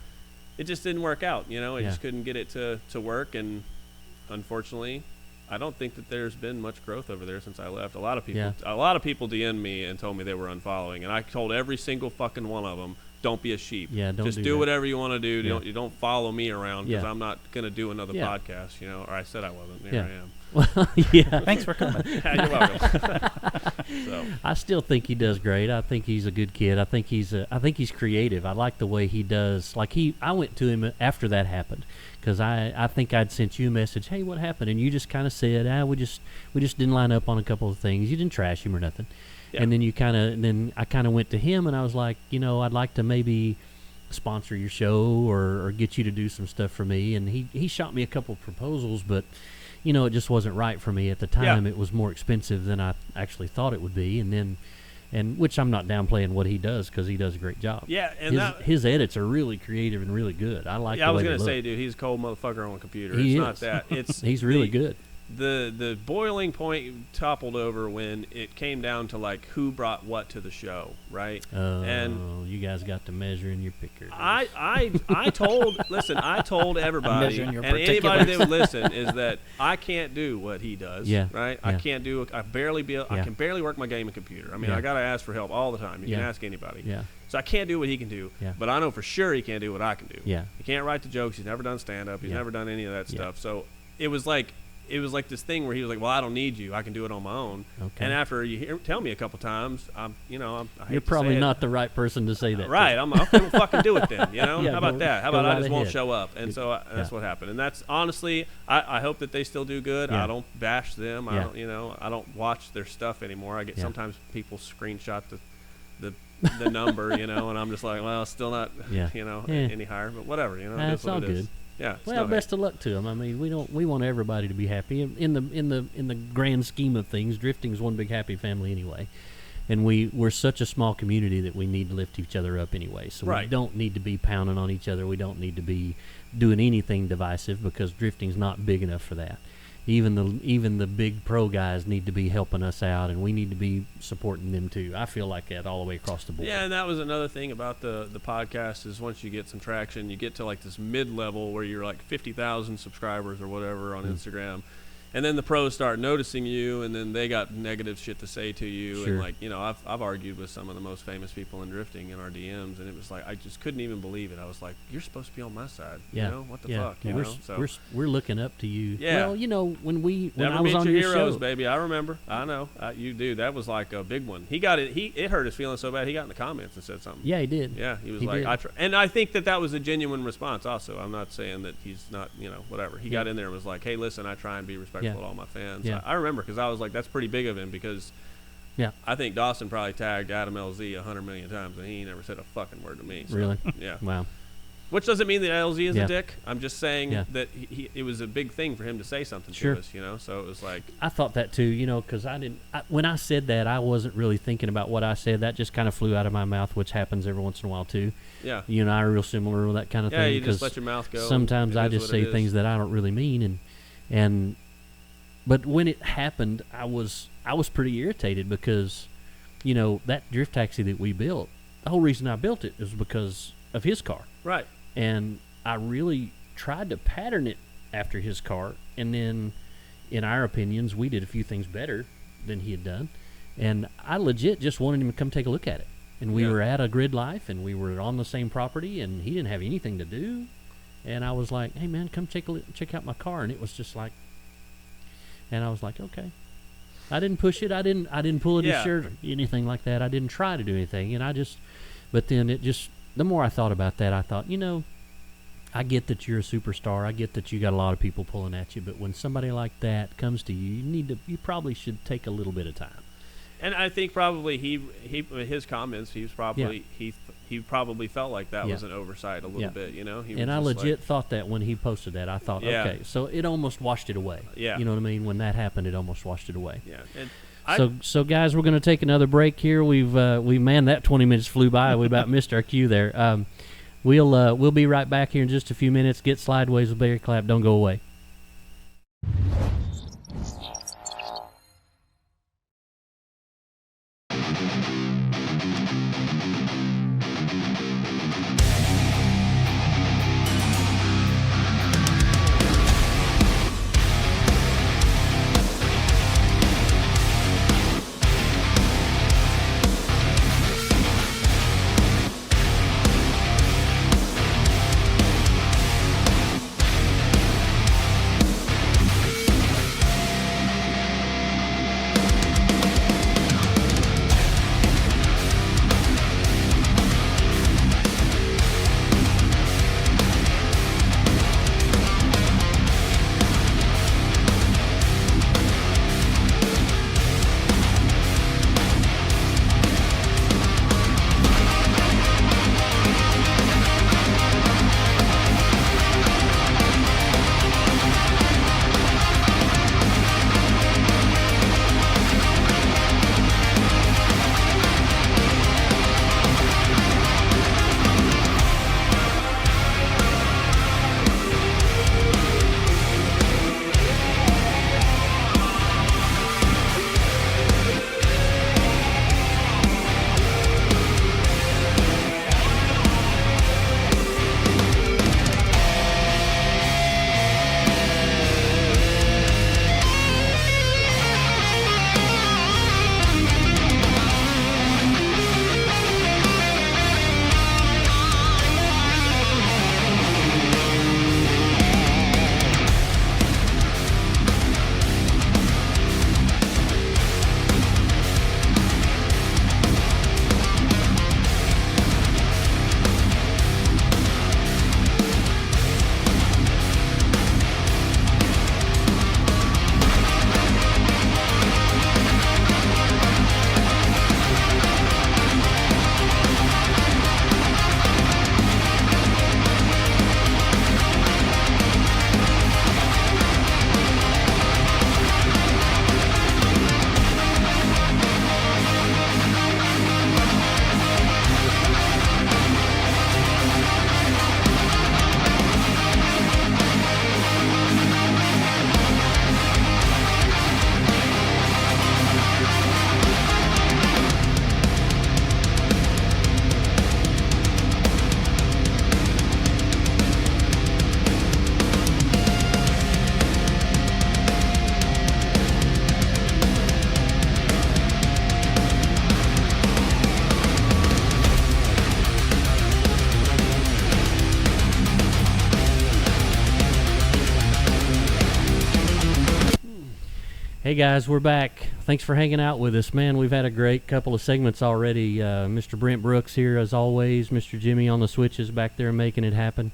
it just didn't work out. I Yeah. just couldn't get it to work, and unfortunately, I don't think that there's been much growth over there since I left. A lot of people DM'd me and told me they were unfollowing, and I told every single fucking one of them, don't be a sheep. Yeah, don't just do do that. whatever you want to do. Yeah. You don't follow me around because Yeah. I'm not gonna do another Yeah. podcast. Or I said I wasn't. Here Yeah. I am. Well, yeah. Thanks for coming. You're welcome. So. I still think he does great. I think he's a good kid. I think he's creative. I like the way he does. I went to him after that happened because I think I'd sent you a message. Hey, what happened? And you just kind of said, we just didn't line up on a couple of things. You didn't trash him or nothing. Yeah. And then I kind of went to him and I was like, I'd like to maybe sponsor your show or get you to do some stuff for me. And he shot me a couple of proposals, but it just wasn't right for me at the time. Yeah. It was more expensive than I actually thought it would be. And then and which I'm not downplaying what he does because he does a great job. Yeah, and his edits are really creative and really good. I like. Yeah, the I was way gonna they say, look. dude, he's a cold motherfucker on a computer. He It's is. not that. It's He's really good. The boiling point toppled over when it came down to like who brought what to the show, right? And you guys got to measure in your picker. I told everybody Measuring your and anybody that particulars. would listen is that I can't do what he does. Yeah, Right. yeah. I can't do. I Yeah. can barely work my gaming computer. I mean, Yeah. I gotta ask for help all the time. You can Yeah. ask anybody. Yeah, So I can't do what he can do. Yeah. But I know for sure he can't do what I can do. yeah, He can't write the jokes. He's never done stand up. He's Yeah. never done any of that Yeah. stuff. So it was like this thing where he was like, "Well, I don't need you. I can do it on my own." Okay. And after you tell me a couple times, I hate You're to probably say it. not the right person to say that. to. Right. I'm gonna fucking do it then. You know? Yeah, How about go- that? How go about I right just won't ahead. show up? And so that's what happened. And that's honestly, I hope that they still do good. Yeah. I don't bash them. Yeah. I don't watch their stuff anymore. I get Yeah. sometimes people screenshot the number, and I'm just like, well, it's still not, Yeah. any higher, but whatever, it That's is what all it is. good. Yeah. it's Well, no best of luck to them. I mean, we want everybody to be happy. In the grand scheme of things, drifting's one big happy family anyway. And we're such a small community that we need to lift each other up anyway. So we Right. don't need to be pounding on each other. We don't need to be doing anything divisive because drifting's not big enough for that. Even the big pro guys need to be helping us out, and we need to be supporting them too. I feel like that all the way across the board. Yeah, and that was another thing about the podcast is once you get some traction, you get to like this mid-level where you're like 50,000 subscribers or whatever on Instagram. And then the pros start noticing you, and then they got negative shit to say to you. Sure. And like, I've argued with some of the most famous people in drifting in our DMs, and it was like I just couldn't even believe it. I was like, "You're supposed to be on my side, Yeah. What the Yeah. fuck?" We're, So we're looking up to you. Yeah. Well, when never I was meet on your your heroes, show, baby. I remember. I know. You do. That was like a big one. He got it. It hurt his feelings so bad. He got in the comments and said something. yeah, he did. Yeah, he was He like, did. and I think that was a genuine response. Also, I'm not saying that he's not, whatever. He Yeah. got in there and was like, "Hey, listen, I try and be respectful Yeah. to all my fans." Yeah. I remember because I was like, "That's pretty big of him," because Yeah. I think Dawson probably tagged Adam LZ 100 million times, and he ain't never said a fucking word to me. So, Really? Yeah. Wow. Which doesn't mean that LZ is Yeah. a dick. I'm just saying Yeah. that it was a big thing for him to say something Sure. to us, So it was like, I thought that too, because when I said that, I wasn't really thinking about what I said. That just kind of flew out of my mouth, which happens every once in a while too. yeah, You and I are real similar with that kind of yeah. thing. You just 'cause let your mouth go. sometimes It I is just what say it is. things that I don't really mean, but when it happened, I was pretty irritated because, that drift taxi that we built, the whole reason I built it is because of his car. Right. And I really tried to pattern it after his car, and then, in our opinions, we did a few things better than he had done, and I legit just wanted him to come take a look at it. And we Yeah. were at a grid life, and we were on the same property, and he didn't have anything to do, and I was like, "Hey man, come check out my car," and it was just like, and I was like, "Okay." I didn't push it. I didn't pull at his Yeah. shirt or anything like that. I didn't try to do anything, and but then the more I thought about that, I thought, I get that you're a superstar. I get that you got a lot of people pulling at you, but when somebody like that comes to you, you probably should take a little bit of time. And I think probably his comments, he was probably he probably felt like that Yeah. was an oversight a little Yeah. bit, He And I was just legit thought that when he posted that, I thought, Yeah. okay, so it almost washed it away. Yeah. You know what I mean? When that happened, it almost washed it away. Like, yeah. And So guys, we're going to take another break here. That 20 minutes flew by. We about missed our cue there. We'll be right back here in just a few minutes. Get Slydewayz with Barry Clapp. Don't go away. Hey guys, we're back. Thanks for hanging out with us, man. We've had a great couple of segments already. Mr. Brent Brooks here, as always. Mr. Jimmy on the switches back there making it happen.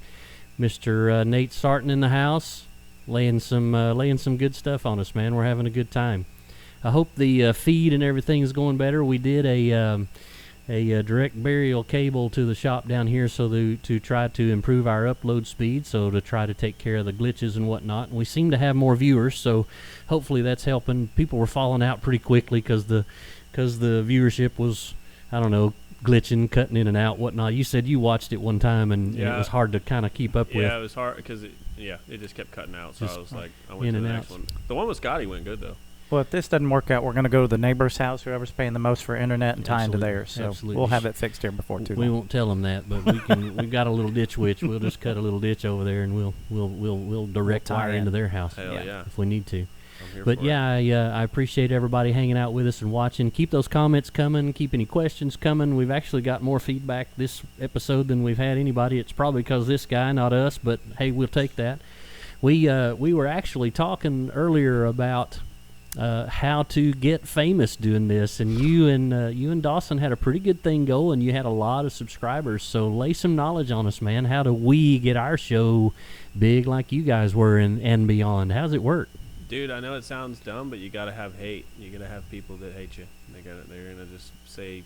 Mr. Nate Sartin in the house, laying some good stuff on us, man. We're having a good time. I hope the feed and everything is going better. We did a direct burial cable to the shop down here to try to improve our upload speed, so to try to take care of the glitches and whatnot. And we seem to have more viewers, so hopefully that's helping. People were falling out pretty quickly because the viewership was, I don't know, glitching, cutting in and out, whatnot. You said you watched it one time, and it was hard to kind of keep up with. Yeah, it was hard because it just kept cutting out. So Just I was like, I went to the next one. The one with Scotty went good though. Well, if this doesn't work out, we're going to go to the neighbor's house, whoever's paying the most for internet and tie into Absolutely. theirs. So Absolutely. we'll have it fixed here before too We long. won't tell them that, but we've got a little ditch witch. We'll just cut a little ditch over there, and we'll direct tie wire in. into their house Hell yeah. if we need to. I'm here But for yeah, I appreciate everybody hanging out with us and watching. Keep those comments coming. Keep any questions coming. We've actually got more feedback this episode than we've had anybody. It's probably because this guy, not us, but hey, we'll take that. We were actually talking earlier about how to get famous doing this, and you and Dawson had a pretty good thing going. You had a lot of subscribers, so lay some knowledge on us, man. How do we get our show big like you guys were and beyond? How's it work? Dude, I know it sounds dumb, but you gotta have hate. You gotta have people that hate you. They're gonna just say,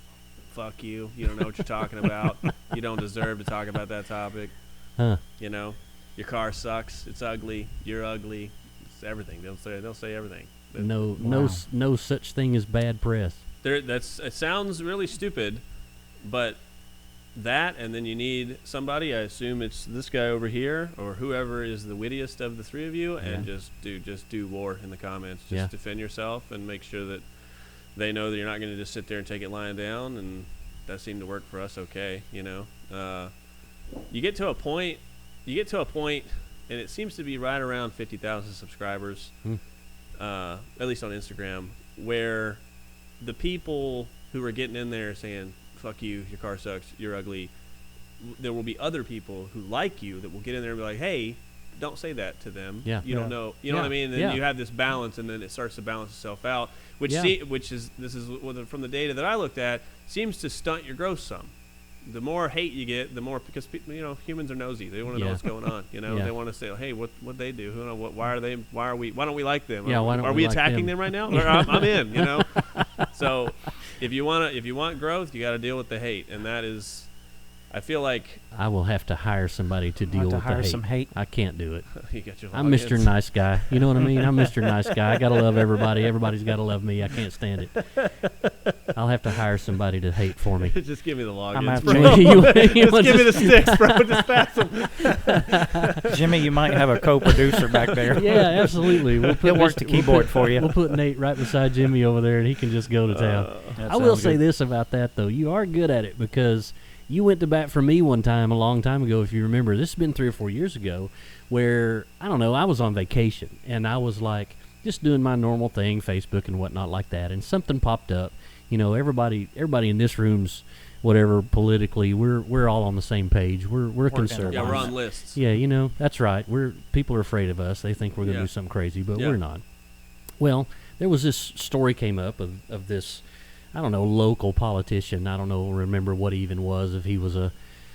"Fuck you! You don't know what you're talking about. You don't deserve to talk about that topic." Huh? You know, your car sucks. It's ugly. You're ugly. It's everything. They'll say everything. No such thing as bad press. It sounds really stupid, but that, and then you need somebody. I assume it's this guy over here or whoever is the wittiest of the three of you, and just do war in the comments. Just defend yourself and make sure that they know that you're not going to just sit there and take it lying down. And that seemed to work for us. Okay, you know, you get to a point, and it seems to be right around 50,000 subscribers, at least on Instagram, where the people who are getting in there saying, "Fuck you, your car sucks, you're ugly," there will be other people who like you that will get in there and be like, "Hey, don't say that to them. You don't know." You know what I mean? And then you have this balance, and then it starts to balance itself out, which is from the data that I looked at, seems to stunt your growth some. The more hate you get, the more, because humans are nosy. They want to know what's going on. They want to say, "Hey, what they do? Why don't we like them? Are we attacking them right now? Or I'm in. So if you want growth, you got to deal with the hate, and that is, I feel like I will have to hire somebody to deal with the hate. Some hate. I can't do it. You got your I'm Mr. Nice Guy. You know what I mean? I'm Mr. Nice Guy. I got to love everybody. Everybody's got to love me. I can't stand it. I'll have to hire somebody to hate for me. Just give me the logins, I'm bro. Just give me the sticks, bro. Just pass them. Jimmy, you might have a co-producer back there. Yeah, absolutely. He'll work the keyboard for you. We'll put Nate right beside Jimmy over there, and he can just go to town. I will say this about that, though. You are good at it, because you went to bat for me one time a long time ago, if you remember. This has been 3 or 4 years ago, where, I don't know, I was on vacation, and I was like just doing my normal thing, Facebook and whatnot like that, and something popped up. Everybody in this room's whatever politically, we're all on the same page. We're conservative. Yeah, we're on lists. Yeah, that's right. People are afraid of us. They think we're going to do something crazy, but we're not. Well, there was this story came up of this, I don't know, local politician. I don't remember what he even was, if he was a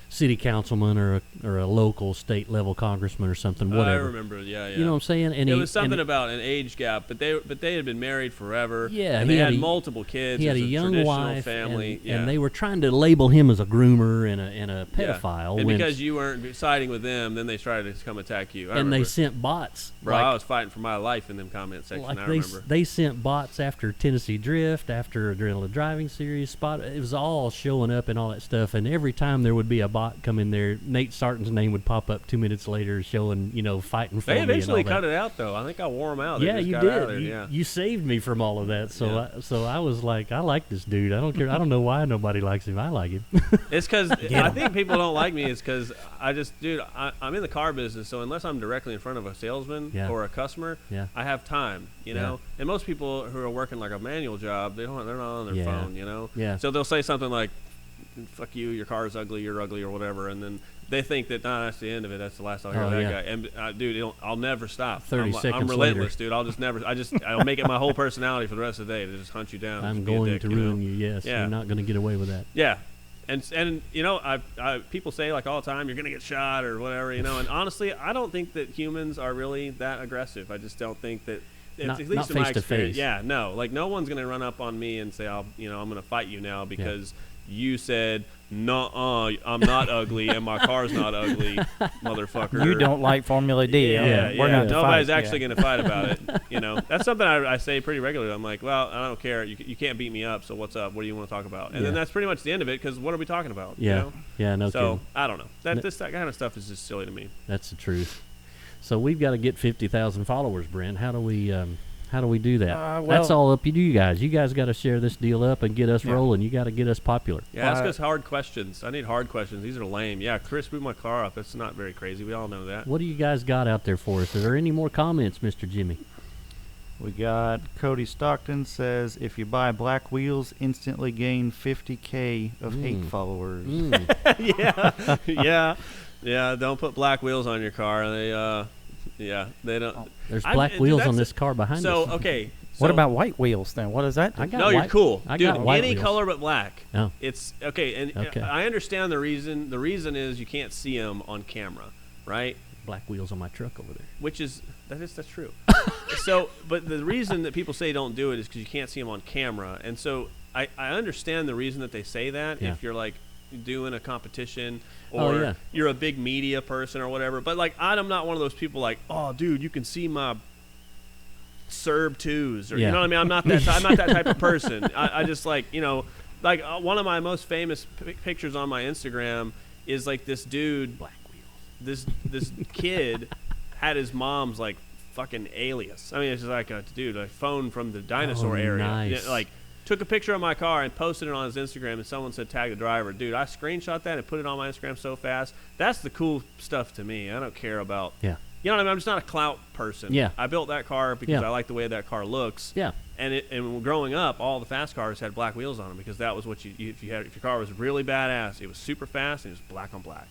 city councilman or a local state level congressman or something, whatever. I remember, yeah. You know what I'm saying? And it was something about an age gap, but they had been married forever. Yeah, and they had multiple kids. He had a young wife, family, and they were trying to label him as a groomer and a pedophile. And because you weren't siding with them, then they started to come attack you. And they sent bots. Bro, I was fighting for my life in them comment section. I remember. They sent bots after Tennessee Drift, after Adrenaline Driving Series spot. It was all showing up and all that stuff. And every time there would be a bot come in there, Nate Sartin's name would pop up 2 minutes later, showing fighting for me. They eventually cut it out, though. I think I wore them out. Yeah, you did. You saved me from all of that. So I was like, I like this dude. I don't care. I don't know why nobody likes him. I like him. It's because I think people don't like me. It's because I'm in the car business, so unless I'm directly in front of a salesman or a customer, I have time. And most people who are working like a manual job, they're not on their phone. Yeah. So they'll say something like, "Fuck you, your car is ugly, you're ugly," or whatever, and then They think that that's the end of it. That's the last I'll hear Oh, of that yeah. guy. And dude, I'll never stop. 30 I'm seconds relentless, later. dude. I'll just never. I'll make it my whole personality for the rest of the day to just hunt you down. I'm just be a going dick, to you know? ruin you. Yes, Yeah. you're not going to get away with that. Yeah, and you know, I people say like all the time, you're gonna get shot or whatever, you know. And honestly, I don't think that humans are really that aggressive. I just don't think that. Not- At least not in my face to experience, face. yeah, no, like no one's gonna run up on me and say, I'm gonna fight you now because you said, "Nuh-uh, I'm not ugly and my car's not ugly, motherfucker." You don't like Formula D. Yeah, We're yeah. gonna have to Nobody's fight. actually going to fight about it. You know, that's something I say pretty regularly. I'm like, well, I don't care. You can't beat me up. So what's up? What do you want to talk about? And then Yeah. that's pretty much the end of it. Because what are we talking about? Yeah, You know? yeah, no So kidding. I don't know. That kind of stuff is just silly to me. That's the truth. So we've got to get 50,000 followers, Brent. How do we do that? Well- That's all up to you guys. You guys got to share this deal up and get us Yeah. rolling. You got to get us popular. Yeah, ask Well, us hard questions. I need hard questions. These are lame. Yeah, Chris boot my car up. That's not very crazy. We all know that. What do you guys got out there for us? Are there any more comments, Mr. Jimmy? We got Cody Stockton says, if you buy black wheels, instantly gain 50K of hate followers. yeah. Don't put black wheels on your car. They don't. There's I'm- black dude, wheels that's on a- this car behind So us. okay. What so- about white wheels then? What is that? I got No, you're white- cool, I dude. got white Any wheels. color but black. Oh. It's okay, and Okay. I understand the reason. The reason is you can't see them on camera, right? Black wheels on my truck over there. Which is that's true. So, but the reason that people say don't do it is because you can't see them on camera, and so I understand the reason that they say that. Yeah. If you're like doing a competition Oh, or yeah. you're a big media person or whatever, but like I'm not one of those people like, oh, dude, you can see my Serb twos, or Yeah. you know what I mean. I'm not that type of person. I just like one of my most famous pictures on my Instagram is like this dude, Black wheels. this kid had his mom's like fucking alias. I mean, it's just like a phone from the dinosaur Oh, area. nice. Yeah, like took a picture of my car and posted it on his Instagram, and someone said tag the driver. Dude, I screenshot that and put it on my Instagram so fast. That's the cool stuff to me. I don't care about. Yeah. You know what I mean? I'm just not a clout person. Yeah. I built that car because Yeah. I like the way that car looks. Yeah. And growing up, all the fast cars had black wheels on them because that was what if your car was really badass, it was super fast and it was black on black.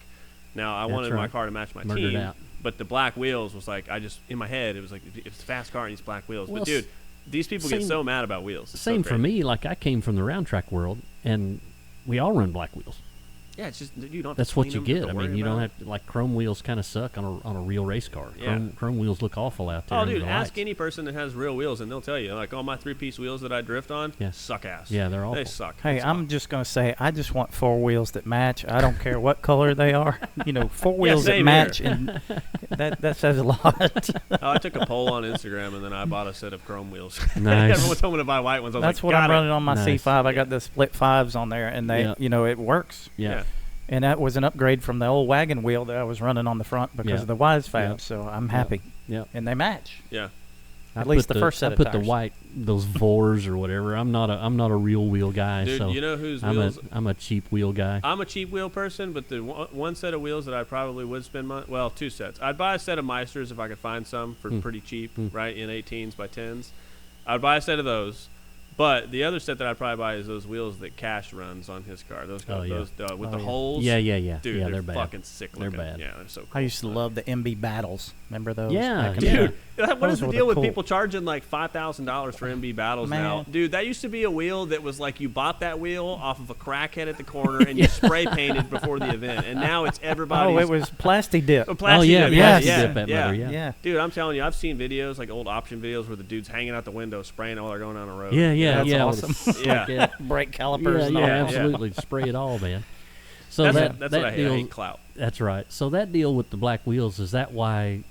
Now I That's wanted my right. car to match my Murdered team, out. but the black wheels was like in my head it was like it's a fast car and these black wheels. Well, But dude, these people get same- so mad about wheels. It's so Same for crazy. me. Like I came from the round track world, and we all run black wheels. Yeah, it's just you don't. Have That's to what clean you them, get. have I to mean, worry you don't about have to, like chrome wheels kind of suck on a real race car. Yeah. Chrome wheels look awful out there. Oh, under dude, the ask lights. any person that has real wheels, and they'll tell you like, all my 3-piece wheels that I drift on Yeah. suck ass. Yeah, they're awful. They suck. Hey, It's I'm just gonna say, I just want 4 wheels that match. I don't care what color they are. 4 wheels that same match, here. and that says a lot. I took a poll on Instagram, and then I bought a set of chrome wheels. Nice. Everyone told me to buy white ones. I was That's like, what I'm got it. running on my Nice. C5. I got the split 5s on there, and they, Yeah. it works. Yeah. And that was an upgrade from the old wagon wheel that I was running on the front because Yeah. of the Wise Yeah. Fab. So I'm happy, Yeah. and they match. Yeah. At I least put the first set I of put tires. the white, those Vors or whatever. I'm not a real wheel guy. Dude, so you know whose I'm wheels? I'm a cheap wheel guy. I'm a cheap wheel person, but the one set of wheels that I probably would spend money. Well, 2 sets. I'd buy a set of Meisters if I could find some for pretty cheap, right, in 18s by 10s. I'd buy a set of those. But the other set that I'd probably buy is those wheels that Cash runs on his car. Those, Oh, yeah. those with Oh, the yeah. holes. Yeah. Dude, yeah, they're they're bad. fucking sick They're looking. bad. Yeah, they're so cool. I used to love the MB battles. Remember those? Yeah, back in the yeah. day? What Those is the were deal with cool- people charging like $5,000 for MB battles now? Man. Dude, that used to be a wheel that was like you bought that wheel off of a crackhead at the corner and you spray painted before the event, and now it's everybody's. Oh, it was plastic dip. a plastic Oh, yeah, dip, plastic yeah, dip that yeah. matter, yeah. Yeah. Dude, I'm telling you, I've seen videos like old option videos where the dude's hanging out the window spraying it while they're going down the road. Yeah, That's yeah. awesome. Yeah. Yeah, Brake calipers and all yeah, that. absolutely. Spray it all, man. So That's that what I hate. deal, I hate clout. That's right. So that deal with the black wheels, is that why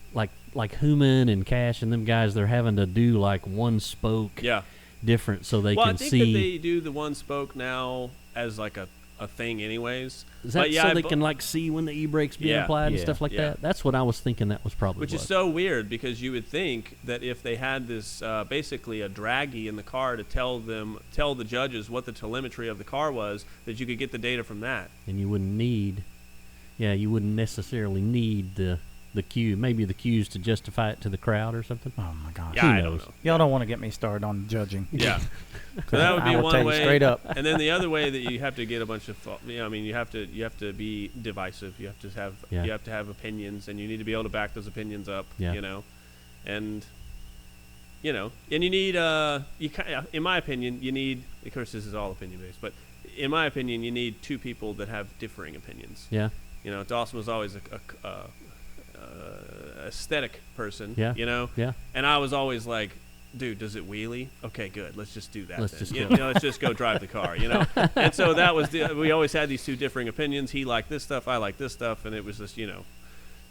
like Human and Cash and them guys, they're having to do like one spoke Yeah. different so they Well, can I think see that they do the one spoke now as like a thing anyways. is that but yeah, so I they bu- can like see when the e-brake's being Yeah. applied and Yeah. stuff like Yeah. that? That's what I was thinking that was probably Which what. is so weird because you would think that if they had this basically a draggy in the car to tell the judges what the telemetry of the car was, that you could get the data from that. and you wouldn't necessarily need the the cue, maybe the cues to justify it to the crowd or something. Oh my gosh. Yeah, Who I don't knows? know. Y'all don't want to get me started on judging. Yeah. So that would be I will one tell you way. straight up. And then the other way that you have to get a bunch of, I mean, you have to be divisive. You have to have Yeah. you have to have opinions, and you need to be able to back those opinions up. Yeah. You know, and and you need in my opinion, you need. Of course, this is all opinion based, but in my opinion, you need two people that have differing opinions. Yeah. You know, Dawson was always a aesthetic person. Yeah. You know. Yeah. And I was always like, dude, does it wheelie? Okay, good. Let's just do that. Let's then. just You go. know, let's just go drive the car. You know. And so that was we always had these two differing opinions. He liked this stuff. I liked this stuff, and it was just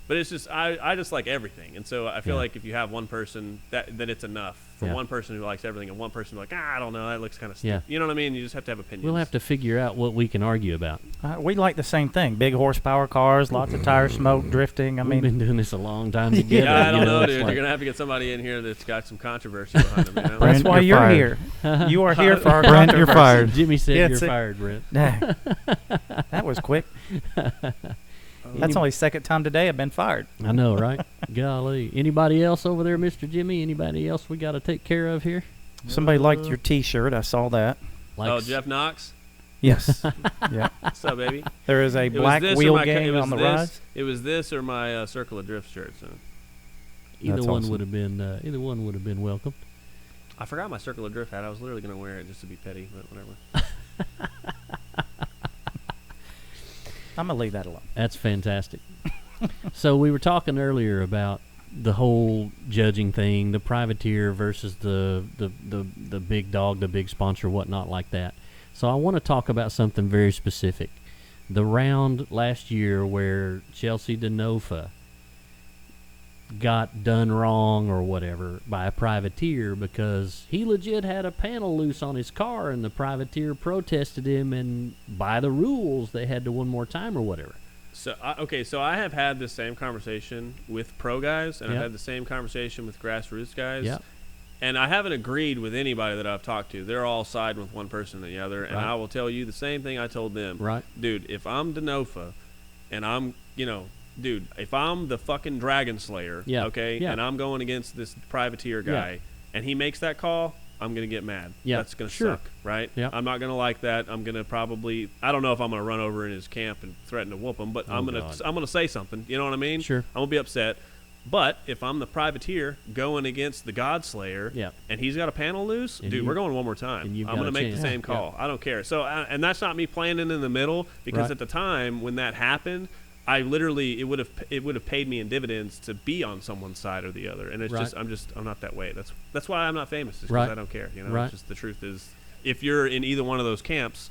But it's just I just like everything, and so I feel Yeah. like if you have one person then it's enough for Yeah. one person who likes everything and one person who's like I don't know, that looks kind of Yeah. stupid. You know what I mean? You just have to have opinions. We'll have to figure out what we can argue about. We like the same thing. Big horsepower cars, lots of tire smoke, drifting. I We've mean, been doing this a long time together. Yeah, I don't you know, it's dude. like- You're gonna have to get somebody in here that's got some controversy behind them. You know? that's Brent, why you're you're fired. here. You are here for our Brent, you're controversy. fired. Jimmy said Yeah, you're it's a- fired, Brent. Dang. That was quick. That's only second time today I've been fired. I know, right? Golly. Anybody else over there, Mr. Jimmy? Anybody else we got to take care of here? Somebody liked your T-shirt. I saw that. Oh, Jeff Knox. Yes. Yeah. What's up, baby? There is a It was black this or wheel my co- it gang was on the this- rise. It was this or my Circle of Drift shirt. So Either That's one awesome. would have been. Either one would have been welcome. I forgot my Circle of Drift hat. I was literally gonna wear it just to be petty, but whatever. I'm gonna leave that alone. That's fantastic. So we were talking earlier about the whole judging thing, the privateer versus the big dog, the big sponsor, whatnot like that. So I want to talk about something very specific. The round last year where Chelsea DeNofa got done wrong or whatever by a privateer because he legit had a panel loose on his car and the privateer protested him, and by the rules they had to one more time or whatever. So so I have had the same conversation with pro guys, and Yep. I've had the same conversation with grassroots guys. Yep. And I haven't agreed with anybody that I've talked to. They're all siding with one person or the other, and Right. I will tell you the same thing I told them. Right. Dude, if I'm DeNofa, and I'm, dude, if I'm the fucking Dragon Slayer, Yeah. okay, Yeah. and I'm going against this privateer guy, and he makes that call, I'm going to get mad. Yeah, That's going to sure. suck, right? Yeah. I'm not going to like that. I'm going to probably, I don't know if I'm going to run over in his camp and threaten to whoop him, but Oh, I'm going God. to say something. You know what I mean? Sure. I'm going to be upset. But if I'm the privateer going against the God Slayer, Yeah. and he's got a panel loose, And dude, you- we're going one more time. and you've I'm got going to a make the chance. same Yeah. call. I don't care. So, and that's not me playing in the middle, because Right. at the time when that happened, I literally it would have paid me in dividends to be on someone's side or the other, and it's Right. I'm not that way. That's why I'm not famous. Is because Right. I don't care. Right. It's just the truth is, if you're in either one of those camps,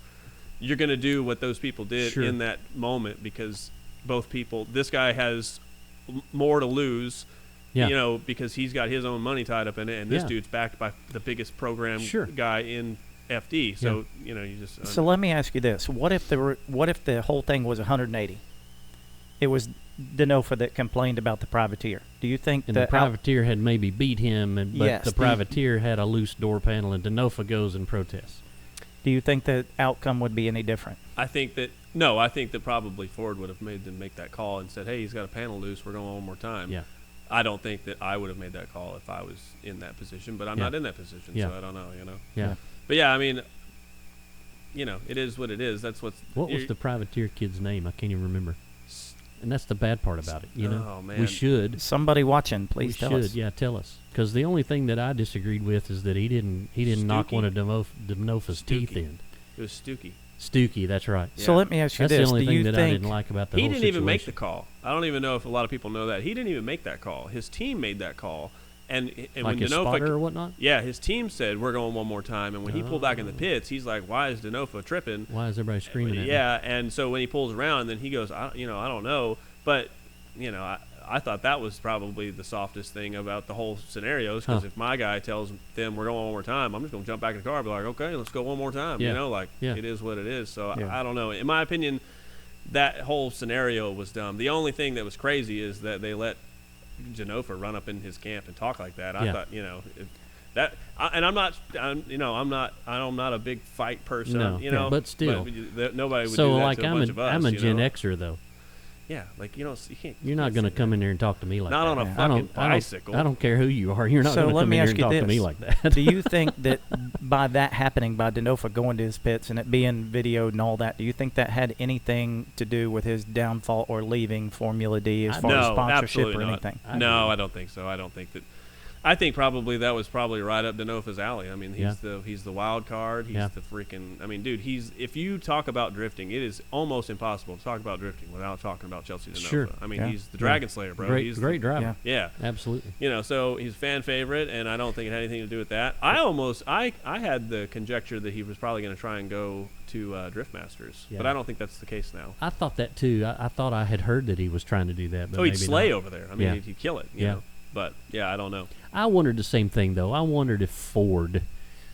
you're going to do what those people did Sure. in that moment, because both people. This guy has more to lose. Yeah. Because he's got his own money tied up in it, and this Yeah. dude's backed by the biggest program Sure. guy in FD. So you just. So let me ask you this: what if the whole thing was 180? It was DeNofa that complained about the privateer. Do you think And that the privateer had maybe beat him, but Yes, the privateer had a loose door panel, and DeNofa goes and protests. do you think the outcome would be any different? I think that probably Ford would have made them make that call and said, "Hey, he's got a panel loose. We're going one more time." Yeah. I don't think that I would have made that call if I was in that position, but I'm Yeah. not in that position, Yeah. so I don't know. Yeah. But yeah, I mean, it is what it is. That's what's. What was the privateer kid's name? I can't even remember. And that's the bad part about it, Oh, man. We should. Somebody watching, please we tell should, us. yeah, tell us. Because the only thing that I disagreed with is that he didn't knock Stookie. one of DeNofa's teeth Stookie. in. It was Stookie. Stookie, that's right. So Yeah. let me ask you That's the this: only do thing you that I think didn't like about the He whole didn't even make the situation. call. I don't even know if a lot of people know that. He didn't even make that call. His team made that call. And Like when his DeNofa, spotter or whatnot? yeah, his team said, "We're going one more time." And when he pulled back in the Oh. pits, he's like, "Why is DeNofa tripping?" Why is everybody screaming at me? Yeah, and so when he pulls around, then he goes, I don't know. But, I thought that was probably the softest thing about the whole scenario, because Huh. if my guy tells them we're going one more time, I'm just going to jump back in the car and be like, okay, let's go one more time. Yeah. It is what it is. So Yeah. I don't know. In my opinion, that whole scenario was dumb. The only thing that was crazy is that they let DeNofa run up in his camp and talk like that. I Yeah. thought, I'm not a big fight person, No, but still. nobody would So, do that like, to a bunch of us. I'm a Gen Xer, though. Yeah, like you can't. You're not going to come in there and talk to me like Not that. on a Yeah. fucking bicycle. I don't care who you are. You're not So going to let come me in here ask and you talk to me this. like that. Do you think that by that happening, by Denofa going to his pits and it being videoed and all that, do you think that had anything to do with his downfall or leaving Formula D as far as No, sponsorship absolutely or not. anything? No, I don't think so. I don't think that. I think probably that was probably right up Denofa's alley. I mean, he's the wild card. He's the freaking. I mean, dude, if you talk about drifting, it is almost impossible to talk about drifting without talking about Chelsea Denofa. Sure. I mean, Yeah. he's the Dragon Slayer, bro. Great, great driver. Yeah. Absolutely. So he's a fan favorite, and I don't think it had anything to do with that. I had the conjecture that he was probably going to try and go to Drift Masters, Yeah. but I don't think that's the case now. I thought that too. I thought I had heard that he was trying to do that, but Oh, he'd maybe slay not. over there. I mean, Yeah. he'd kill it. You Yeah. know? But yeah, I don't know. I wondered the same thing though. I wondered if Ford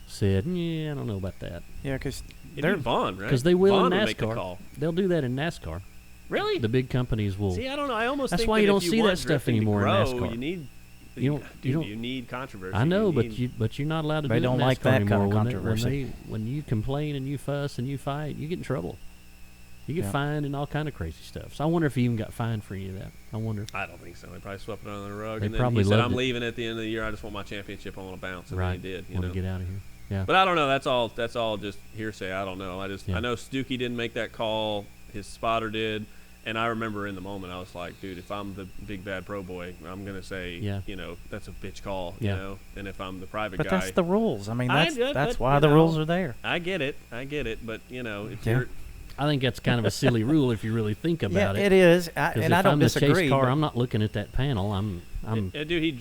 said, "Yeah, I don't know about that," Yeah, because It'd they're be Vaughn, right? because they will Vaughn in would make the NASCAR. call. They'll do that in NASCAR. Really? The big companies will. See, I don't know. I almost That's think why that you if don't see want that stuff drifting to anymore in grow, NASCAR. You need. You don't- Dude, you don't- you need controversy. I know, need, but you're not allowed to They do it don't in like NASCAR that kind of anymore. controversy. When you complain and you fuss and you fight, you get in trouble. You get Yeah. fined and all kind of crazy stuff. So I wonder if he even got fined for any of that. I wonder. I don't think so. They probably swept it under the rug. They And then probably he said, loved "I'm it. leaving at the end of the year. I just want my championship. I want to bounce." And Right. then he did. You Want know. to get out of here. Yeah. But I don't know. That's all just hearsay. I don't know. Yeah. I know Stuckey didn't make that call. His spotter did. And I remember in the moment I was like, dude, if I'm the big bad pro boy, I'm gonna say, Yeah. that's a bitch call, Yeah. And if I'm the private but guy, that's the rules. I mean, that's but, that's why you the know, rules are there. I get it. But if Yeah. you're, I think that's kind of a silly rule if you really think about Yeah, it. it is, 'Cause and if I don't I'm the disagree. chase car, but- I'm not looking at that panel. dude,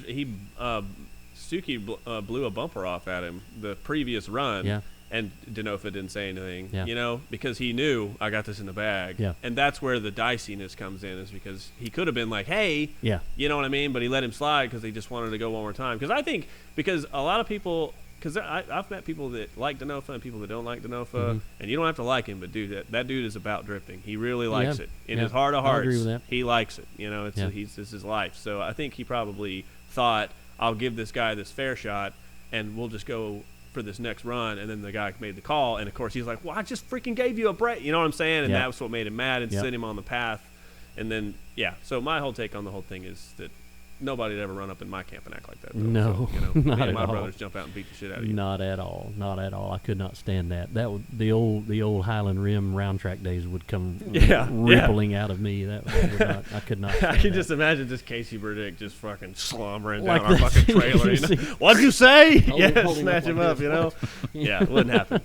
Stuckey blew a bumper off at him the previous run, Yeah. and Denofa didn't say anything, Yeah. because he knew I got this in the bag, Yeah. and that's where the diciness comes in, is because he could have been like, hey, Yeah. you know what I mean, but he let him slide because he just wanted to go one more time. Because a lot of people, because I've met people that like Denofa and people that don't like Denofa, Mhm. and you don't have to like him, but dude, that dude is about drifting. He really likes Yeah. it in Yeah. his heart of I hearts. agree with that. He likes it. It's Yeah. this is his life. So I think he probably thought, I'll give this guy this fair shot, and we'll just go for this next run. And then the guy made the call, and of course he's like, well, I just freaking gave you a break. You know what I'm saying? And Yeah. that was what made him mad and Yeah. sent him on the path. And then so my whole take on the whole thing is that nobody'd ever run up in my camp and act like that. Though. No, so, not me and at my all. brothers jump out and beat the shit out of you. Not at all. Not at all. I could not stand that. That would the old Highland Rim round track days would come rippling out of me. That would not, I could not. I stand can that. just imagine just Casey Burdick just fucking slumbering Like down our this. fucking trailer. You see? What'd you say? Hold him Snatch up him like up, this. Yeah, it wouldn't happen.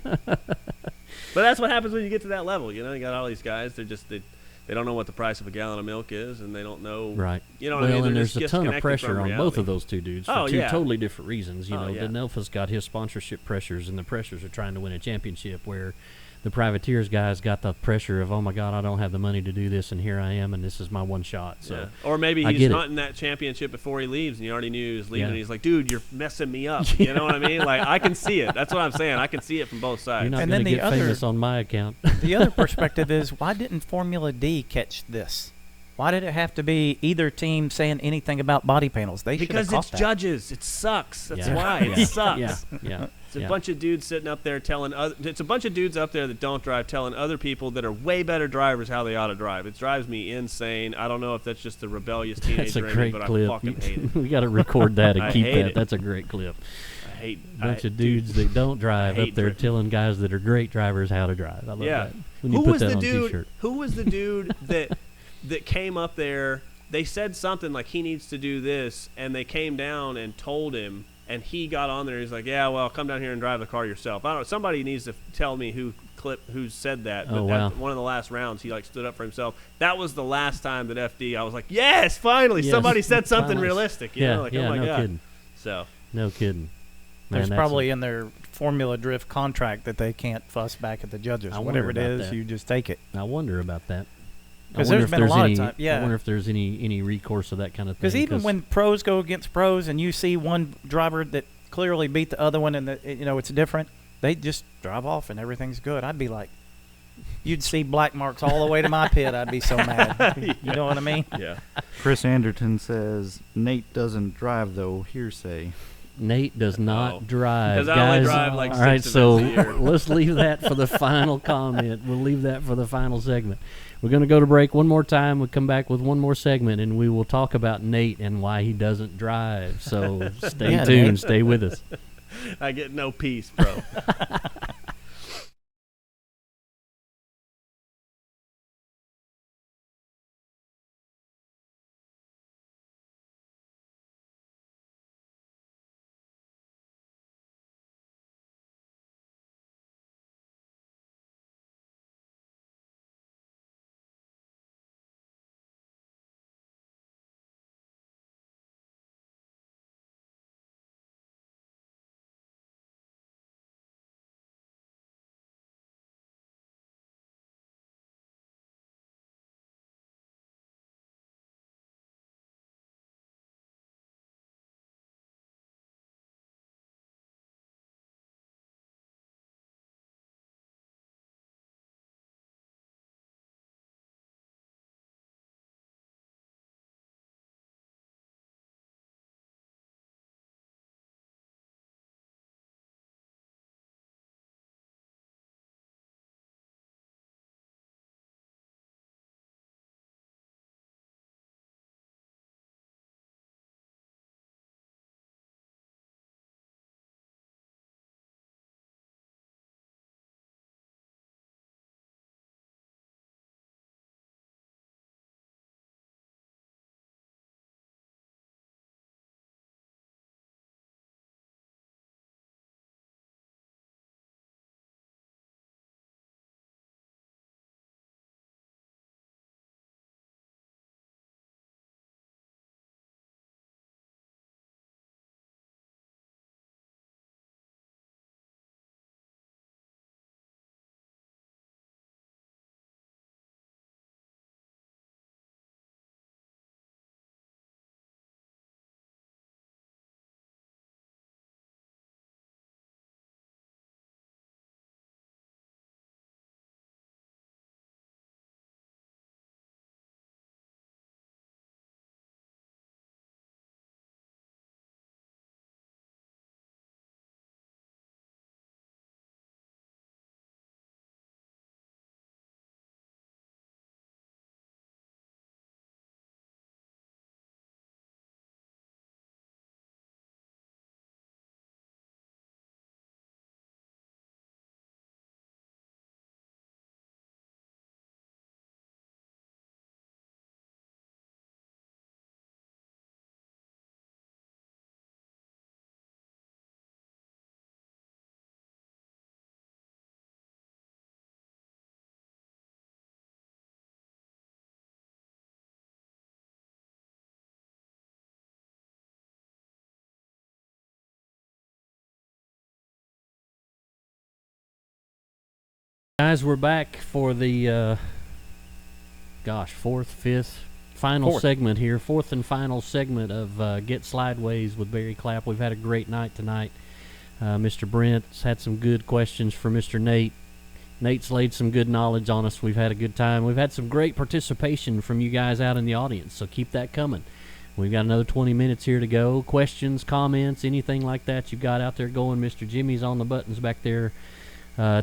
But that's what happens when you get to that level. You got all these guys. They don't know what the price of a gallon of milk is, and they don't know. Right. You know what well, I mean? and They're there's just a ton of disconnected pressure from on both reality. of those two dudes for Oh, two yeah. totally different reasons. Oh, yeah. Denofa's got his sponsorship pressures, and the pressures are trying to win a championship, where the privateers guys got the pressure of, oh my God, I don't have the money to do this, and here I am, and this is my one shot. So, Yeah. Or maybe I he's get it. hunting that championship before he leaves, and he already knew he was leaving. Yeah. And he's like, dude, you're messing me up. You know what I mean? Like, I can see it. That's what I'm saying. I can see it from both sides. you're not And going then to the get other- famous on my account. The other perspective is, why didn't Formula D catch this? Why did it have to be either team saying anything about body panels? They should have Because caught it's that. judges. It sucks. That's Yeah. why. It Yeah. sucks. Yeah. It's a bunch of dudes sitting up there telling it's a bunch of dudes up there that don't drive telling other people that are way better drivers how they ought to drive. It drives me insane. I don't know if that's just a rebellious That's a teenager in me, great but clip. I fucking hate it. We got to record that and I keep hate that. it. That's a great clip. I hate Bunch of dudes that don't drive I up hate there drifting. telling guys that are great drivers how to drive. I love Yeah. that. When you Who put was that the on a dude? t-shirt. Who was the dude that came up there? They said something like he needs to do this, and they came down and told him, and he got on there. He's like, "Yeah, well, come down here and drive the car yourself." I don't know. Somebody needs to tell me who said that. But Oh, wow. at one of the last rounds, he stood up for himself. That was the last time that FD. I was like, "Yes, finally, Yes, somebody said something finally. realistic." You Yeah, know, like, yeah, oh my no god. kidding. So No kidding. There's Man, probably in their Formula Drift contract that they can't fuss back at the judges. I Whatever it wonder about is, that. you just take it. I wonder about that. I 'Cause wonder there's if been a there's lot of any. time- yeah. I wonder if there's any recourse of that kind of thing. Because even when pros go against pros and you see one driver that clearly beat the other one and it's different, they just drive off and everything's good. I'd be like, you'd see black marks all the way to my pit. I'd be so mad. You know what I mean? yeah, Chris Anderton says Nate doesn't drive though. Hearsay. Nate does not drive. Because I only Guys, drive like all right, 6 so events a year. let's leave that for the final comment. We'll leave that for the final segment. We're going to go to break one more time. We'll come back with one more segment, and we will talk about Nate and why he doesn't drive. So stay Yeah, tuned. Nate. Stay with us. I get no peace, bro. Guys, we're back for the, fifth, final Fourth. segment here. Fourth and final segment of Get Slydewayz with Barry Clapp. We've had a great night tonight. Mr. Brent's had some good questions for Mr. Nate. Nate's laid some good knowledge on us. We've had a good time. We've had some great participation from you guys out in the audience, so keep that coming. We've got another 20 minutes here to go. Questions, comments, anything like that you've got out there going. Mr. Jimmy's on the buttons back there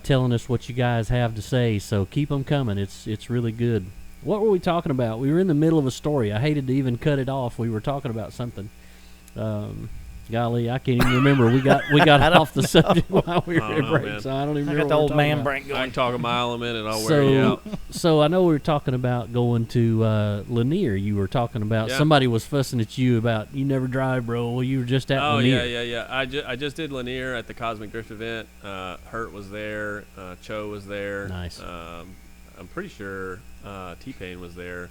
telling us what you guys have to say, so keep them coming. It's really good. What were we talking about? We were in the middle of a story. I hated to even cut it off. We were talking about something. Golly, I can't even remember. We got off the subject while we were at break, man. so I don't even I remember got the what old we're talking man about. brain I going. can talk a mile a minute. I'll wear you out. So I know we were talking about going to Lanier. You were talking about somebody was fussing at you about you never drive, bro. Well, you were just at Lanier. Yeah. I just did Lanier at the Cosmic Drift event. Hurt was there. Cho was there. Nice. I'm pretty sure T-Pain was there,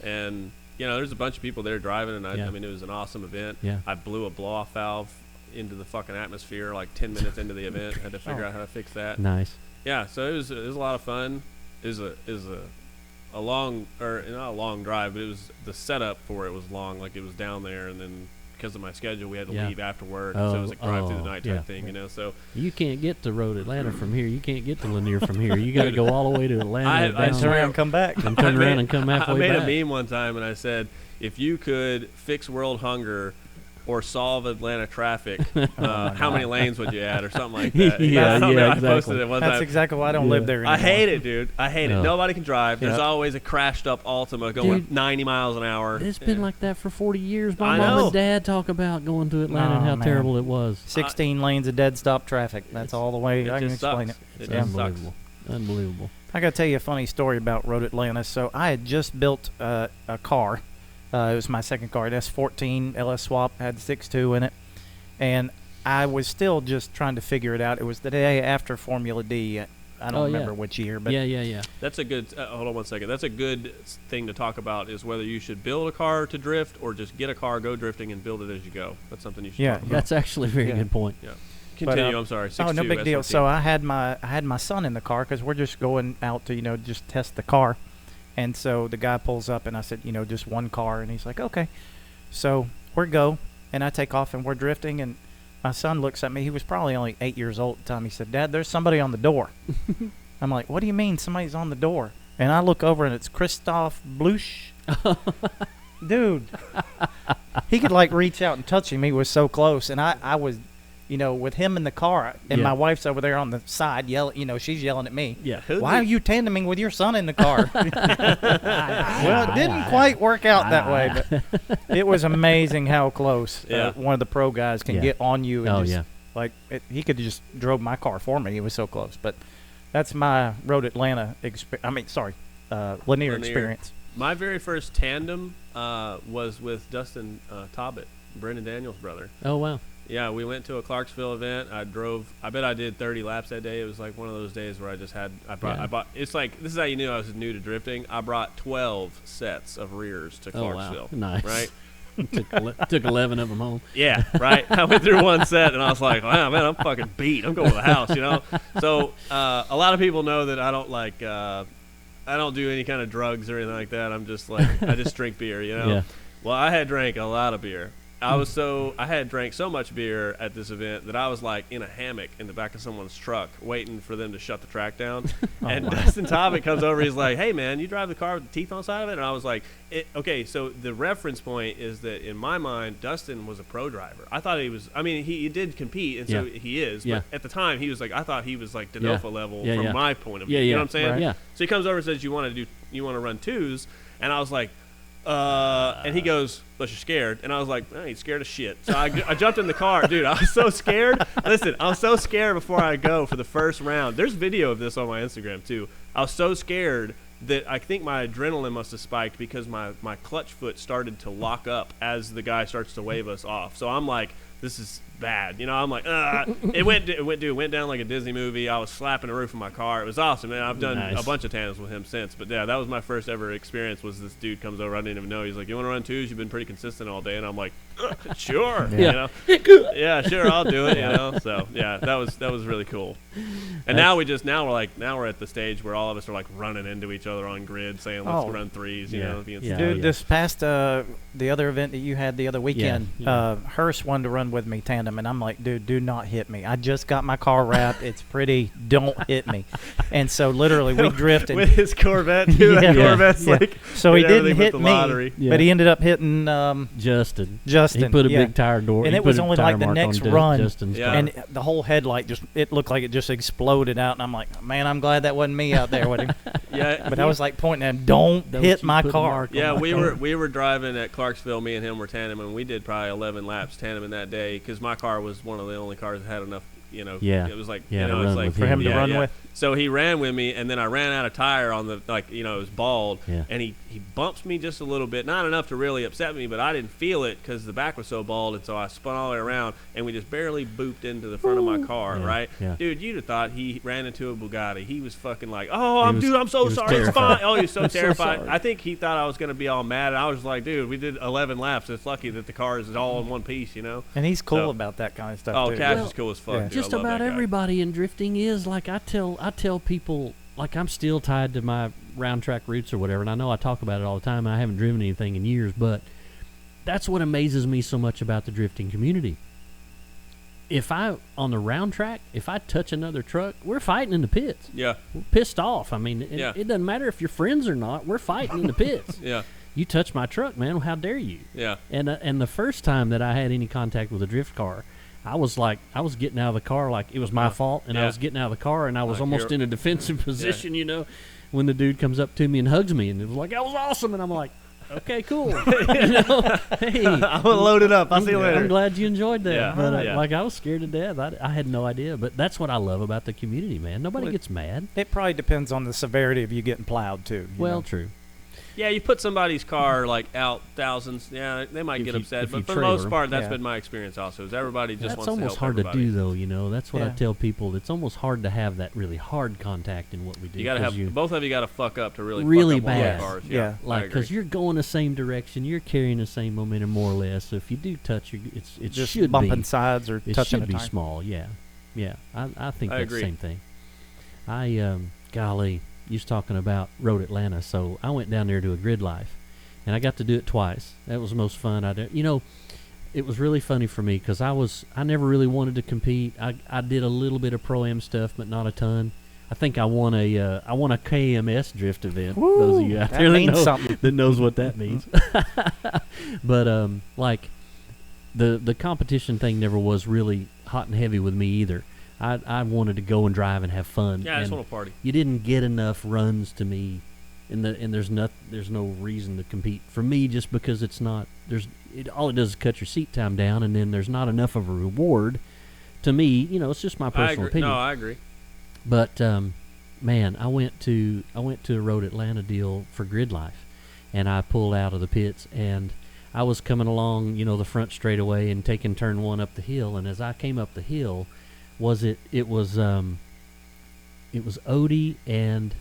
and there's a bunch of people there driving, and I mean it was an awesome event. Yeah. I blew a blow-off valve into the fucking atmosphere like 10 minutes into the event. Had to figure out how to fix that. Nice. Yeah, so it was a lot of fun. It was a long, or not a long drive, but it was the setup for it was long. Like it was down there, and then because of my schedule, we had to leave after work. So it was like drive through the night type thing, So you can't get to Road Atlanta from here. You can't get to Lanier from here. You got to go all the way to Atlanta. I Turn around and come back. and turn around and come halfway I made back. a meme one time, and I said, if you could fix world hunger or solve Atlanta traffic, how many lanes would you add, or something like that. Yeah, I don't know, I exactly. posted it one That's time. exactly why I don't live there anymore. I hate it, dude. I hate it. No. Nobody can drive. There's Yep. always a crashed up Altima going Dude, 90 miles an hour. It's been like that for 40 years. My I mom know. and dad talk about going to Atlanta and Oh, how man. terrible it was. 16 lanes of dead stop traffic. That's all the way It I can just explain sucks. it. It Yeah. just sucks. Unbelievable. Unbelievable. I got to tell you a funny story about Road Atlanta. So I had just built a car. It was my second car. An S14 LS Swap, had 6.2 in it. And I was still just trying to figure it out. It was the day after Formula D. I don't Oh, yeah. remember which year, but Yeah. That's a good. Hold on one second. That's a good thing to talk about. Is whether you should build a car to drift or just get a car, go drifting, and build it as you go. That's something you should Yeah, talk about. That's actually a very Yeah. good point. Continue. But, I'm sorry. oh, no 6'2", big deal. S14. So I had my son in the car because we're just going out to just test the car, and so the guy pulls up and I said just one car, and he's like okay, so we go and I take off and we're drifting, and my son looks at me. He was probably only 8 years old at the time. He said, "Dad, there's somebody on the door." I'm like, "What do you mean somebody's on the door?" And I look over and it's Christoph Blush. Dude, he could like reach out and touch him. He was so close, and I was. With him in the car, and Yeah. my wife's over there on the side yelling. She's yelling at me. Yeah. Why are you tandeming with your son in the car? Well, it didn't quite work out that way, but it was amazing how close Yeah. one of the pro guys can Yeah. get on you. And Oh, just, yeah. Like, he could have just drove my car for me. He was so close. But that's my Road Atlanta linear experience. My very first tandem was with Dustin Tobbit, Brendan Daniels' brother. Oh, wow. Yeah, we went to a Clarksville event. I bet I did 30 laps that day. It was like one of those days where I bought. It's like, this is how you knew I was new to drifting. I brought 12 sets of rears to Oh, wow. Clarksville. Nice. Right? took 11 of them home. Yeah, right. I went through one set and I was like, wow, man, I'm fucking beat. I'm going to the house, So a lot of people know that I don't I don't do any kind of drugs or anything like that. I'm just like, I just drink beer, Yeah. Well, I had drank a lot of beer. I had drank so much beer at this event that I was like in a hammock in the back of someone's truck waiting for them to shut the track down. And Dustin Tobbit comes over. He's like, "Hey, man, you drive the car with the teeth on the side of it?" And I was like, "Okay." So the reference point is that in my mind, Dustin was a pro driver. I thought he was. I mean, he did compete, and so Yeah. he is. Yeah. But at the time, he was like, I thought he was like Denofa level Yeah, from yeah. my point of view. Yeah, You yeah. know what I'm saying? Right. Yeah. So he comes over and says, you want to run twos? And I was like, and he goes, "But you're scared." And I was like, I ain't scared of shit. So I jumped in the car. Dude, I was so scared. Listen, I was so scared before I go for the first round. There's video of this on my Instagram, too. I was so scared that I think my adrenaline must have spiked because my clutch foot started to lock up as the guy starts to wave us off. So I'm like, this is bad. I'm like, it went down like a Disney movie. I was slapping the roof of my car. It was awesome, man. I've done Nice. a bunch of tandems with him since. But yeah, that was my first ever experience. Was this dude comes over? I didn't even know. He's like, "You want to run twos? You've been pretty consistent all day." And I'm like, "Sure." Yeah. Yeah, sure, I'll do it. So yeah, that was really cool. And now we're at the stage where all of us are like running into each other on grid, saying, "Let's Oh. run threes." Yeah. Being Yeah. Dude, yeah. this past the other event that you had the other weekend, Yeah. Hearst wanted to run with me tandem, and I'm like, dude, do not hit me. I just got my car wrapped. It's pretty. Don't hit me. And so literally we drifted. with his Corvette too. Yeah. That Corvette's Yeah. like, So he did didn't everything hit but me, the lottery. Yeah. but he ended up hitting Justin. Justin. He put a yeah. big tire door. And he it was put a only tire like the mark next on run. Justin's Yeah. car. And the whole headlight it looked like it just exploded out, and I'm like, man, I'm glad that wasn't me out there with him. Yeah, But I was like pointing at him, don't Don't hit you my put a car. mark on Yeah, my we car. were driving at Clarksville. Me and him were tandem, and we did probably 11 laps tandem that day because my car was one of the only cars that had enough. Yeah. It was like Yeah, to it's run like with For him to yeah, run yeah. with. So he ran with me, and then I ran out of tire on the it was bald, Yeah. and he bumps me just a little bit, not enough to really upset me, but I didn't feel it because the back was so bald, and so I spun all the way around, and we just barely booped into the front of my car, Yeah, right? yeah. Dude, you'd have thought he ran into a Bugatti. He was fucking like, "Oh, I'm he so was sorry, it's terrified. fine." Oh, he was so I'm so terrified. sorry. I think he thought I was gonna be all mad, and I was like, "Dude, we did 11 laps. It's lucky that the car is all in one piece, And he's cool So- about that kind of stuff, Oh, too. Cash Well, is cool as fuck. yeah. Dude. Just I love about that guy. everybody in drifting is like I tell people, like, I'm still tied to my round track roots or whatever, and I know I talk about it all the time, and I haven't driven anything in years, but that's what amazes me so much about the drifting community. If on the round track, if I touch another truck, we're fighting in the pits. Yeah, We're pissed off. I mean, Yeah. it doesn't matter if you're friends or not. We're fighting in the pits. yeah. you touched my truck, man. How dare you? Yeah. And the first time that I had any contact with a drift car, I was getting out of the car like it was my fault, and I was getting out of the car, and I was Like almost in a defensive position, when the dude comes up to me and hugs me, and it was like, that was awesome, and I'm like, okay, cool. Hey, I will load it up. I'll see you later. I'm glad you enjoyed that. Yeah. But Yeah. like I was scared to death. I had no idea. But that's what I love about the community, man. Nobody Well, gets mad. It probably depends on the severity of you getting plowed too. you Well, know? true. Yeah, you put somebody's car like out thousands. Yeah, they might If get you- upset, if you but for the trailer most 'em. part, that's Yeah. been my experience. Also, is everybody just That's wants to almost help hard everybody. to do, though. That's what I Yeah. tell people. It's almost hard to have that really hard contact in what we do. You gotta 'cause have both of you got to fuck up to really Really fuck up one of bad. the cars. Yeah. I like agree. because you're going the same direction, you're carrying the same momentum more or less. So if you do touch, it just should bumping be sides or it touching should a be tire. small. Yeah. I think I that's agree. the same thing. Golly, you was talking about Road Atlanta, so I went down there to a grid life, and I got to do it twice. That was the most fun I did. It was really funny for me because I never really wanted to compete. I did a little bit of pro-am stuff, but not a ton. I think I won a KMS drift event. Those of you out that there means that, something. that knows what that means. But like the competition thing never was really hot and heavy with me either. I wanted to go and drive and have fun. yeah, I just and want to party. you didn't get enough runs to me, and there's no reason to compete for me just because it's not all it does is cut your seat time down, and then there's not enough of a reward to me. It's just my I personal agree. opinion. No, I agree. But man, I went to a Road Atlanta deal for Grid Life, and I pulled out of the pits, and I was coming along, the front straightaway and taking turn one up the hill, and as I came up the hill, it was Odie and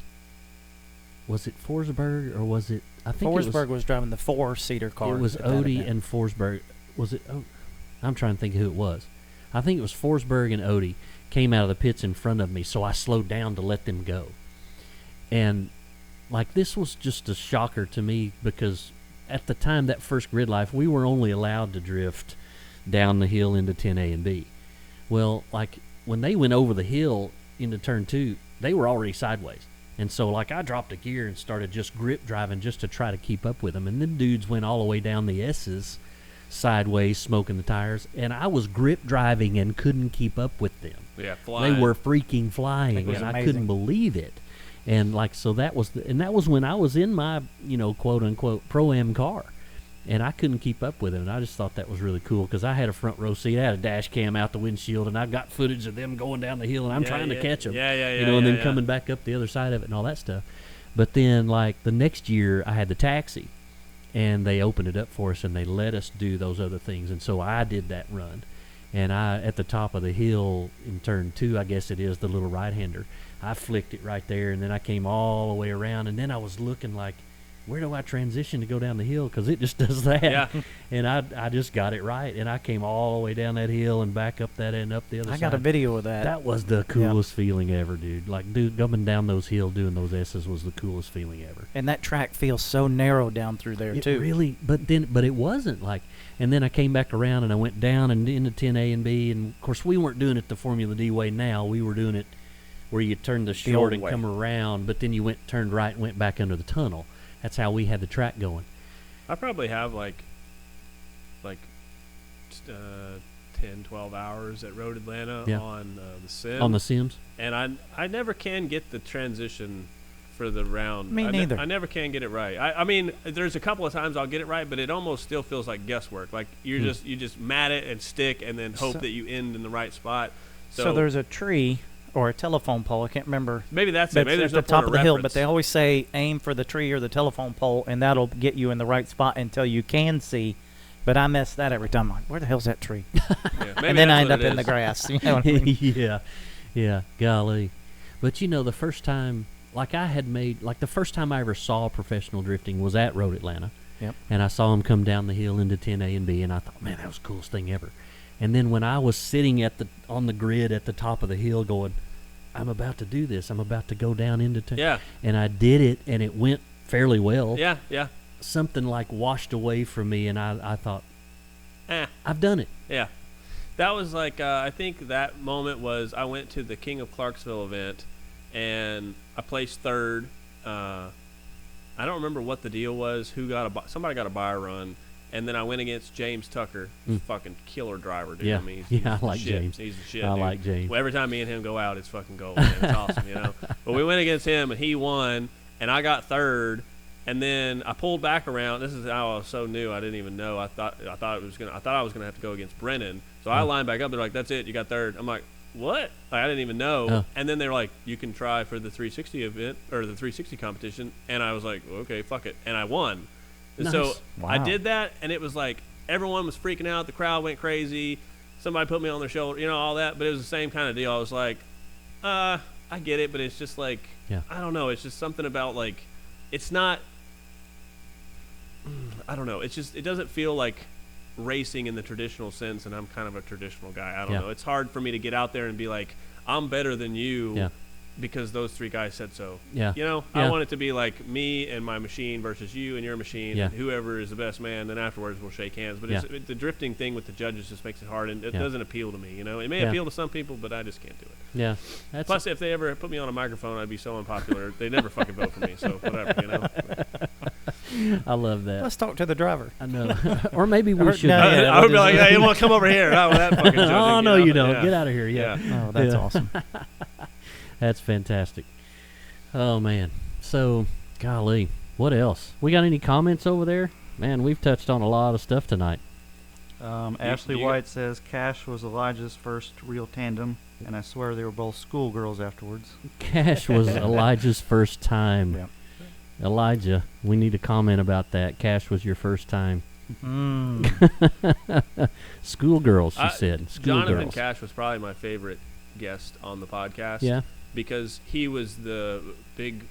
was it Forsberg or was it? I think Forsberg was driving the 4-seater car. it was at that Odie event. and Forsberg. Was it? Oh, I'm trying to think of who it was. I think it was Forsberg and Odie came out of the pits in front of me, so I slowed down to let them go. And like this was just a shocker to me because at the time that first grid life, we were only allowed to drift down the hill into 10A and B. Well, like when they went over the hill into turn 2, they were already sideways. And so, like, I dropped a gear and started just grip driving just to try to keep up with them. And them dudes went all the way down the S's sideways, smoking the tires. And I was grip driving and couldn't keep up with them. Yeah, flying. They were freaking flying, was and I amazing. couldn't believe it. And, like, so that was when I was in my, quote-unquote Pro-Am car. And I couldn't keep up with it, and I just thought that was really cool because I had a front row seat. I had a dash cam out the windshield, and I got footage of them going down the hill, and I'm trying to catch them. Yeah. And then coming back up the other side of it and all that stuff. But then, like, the next year, I had the taxi, and they opened it up for us, and they let us do those other things. And so I did that run. And at the top of the hill in turn 2, I guess it is, the little right-hander, I flicked it right there, and then I came all the way around, and then I was looking like, where do I transition to go down the hill? Because it just does that. Yeah. And I just got it right. And I came all the way down that hill and back up that and up the other I side. got a video of that. That was the coolest feeling ever, dude. Like, coming down those hills doing those S's was the coolest feeling ever. And that track feels so narrow down through there, It too. really, but it wasn't like. And then I came back around and I went down and into 10A and B. And, of course, we weren't doing it the Formula D way now. We were doing it where you turned the short old and way. come around, but then you turned right and went back under the tunnel. That's how we had the track going. I probably have like 10, 12 hours at Road Atlanta Yeah. on the sim. On the Sims? And I never can get the transition for the round. Me neither. I never can get it right. I mean, there's a couple of times I'll get it right, but it almost still feels like guesswork. Like you just mat it and stick and then hope that you end in the right spot. So there's a tree or a telephone pole. I can't remember. Maybe that's it. That's Maybe at there's the no top point of the hill, but reference. they always say aim for the tree or the telephone pole, and that'll get you in the right spot until you can see. But I mess that every time. I'm like, where the hell's that tree? Yeah, maybe And then I that's end what up it in the is. grass. You know what I mean? Yeah, golly. But the first time, like the first time I ever saw professional drifting was at Road Atlanta. Yep. And I saw him come down the hill into 10A and B, and I thought, man, that was the coolest thing ever. And then when I was sitting on the grid at the top of the hill going, I'm about to do this. I'm about to go down into 10. Yeah. And I did it, and it went fairly well. Yeah. Something like washed away from me, and I thought, I've done it. Yeah. That was like, I think that moment was I went to the King of Clarksville event, and I placed third. I don't remember what the deal was. Somebody got a buyer run, and then I went against James Tucker, fucking killer driver, dude. Yeah. I mean, I like shit. James. He's the shit. I dude. like James. Well, every time me and him go out, it's fucking gold. Man. It's awesome, you know. But we went against him, and he won, and I got third. And then I pulled back around. This is how I was so new. I didn't even know. I thought I was gonna have to go against Brennan. So I lined back up. They're like, "That's it. You got third." I'm like, "What?" Like, I didn't even know. Oh. And then they're like, "You can try for the 360 event or the 360 competition." And I was like, "Okay, fuck it." And I won. And Nice. so I Wow. did that, and it was like everyone was freaking out. The crowd went crazy. Somebody put me on their shoulder, you know, all that. But it was the same kind of deal. I was like, I get it, but it's just like, I don't know. It's just something about like, it's not. I don't know. It's just, it doesn't feel like racing in the traditional sense, and I'm kind of a traditional guy. I don't know. It's hard for me to get out there and be like, I'm better than you because those three guys said so. Yeah. You know, Yeah. I want it to be like me and my machine versus you and your machine, and whoever is the best man. Then afterwards we'll shake hands. But the drifting thing with the judges just makes it hard, and it doesn't appeal to me. You know, it may appeal to some people, but I just can't do it. Yeah. Plus, if they ever put me on a microphone, I'd be so unpopular. They never fucking vote for me. So whatever, you know. I love that. Let's talk to the driver. I know. Or maybe we should. no, yeah, I would be like, "Hey, you want to come over here?" Not with that fucking judging, Oh, no, know? you don't. Yeah. Get out of here. Yeah. Oh, that's Yeah. awesome. That's fantastic. Oh, man. So, golly, what else? We got any comments over there? Man, we've touched on a lot of stuff tonight. Ashley you White says Cash was Elijah's first real tandem, and I swear they were both schoolgirls afterwards. Cash was Elijah's first time. Yeah. Elijah, we need a comment about that. Cash was your first time. Schoolgirls, she said. Jonathan Schoolgirls. Cash was probably my favorite guest on the podcast. Yeah. Because he was the big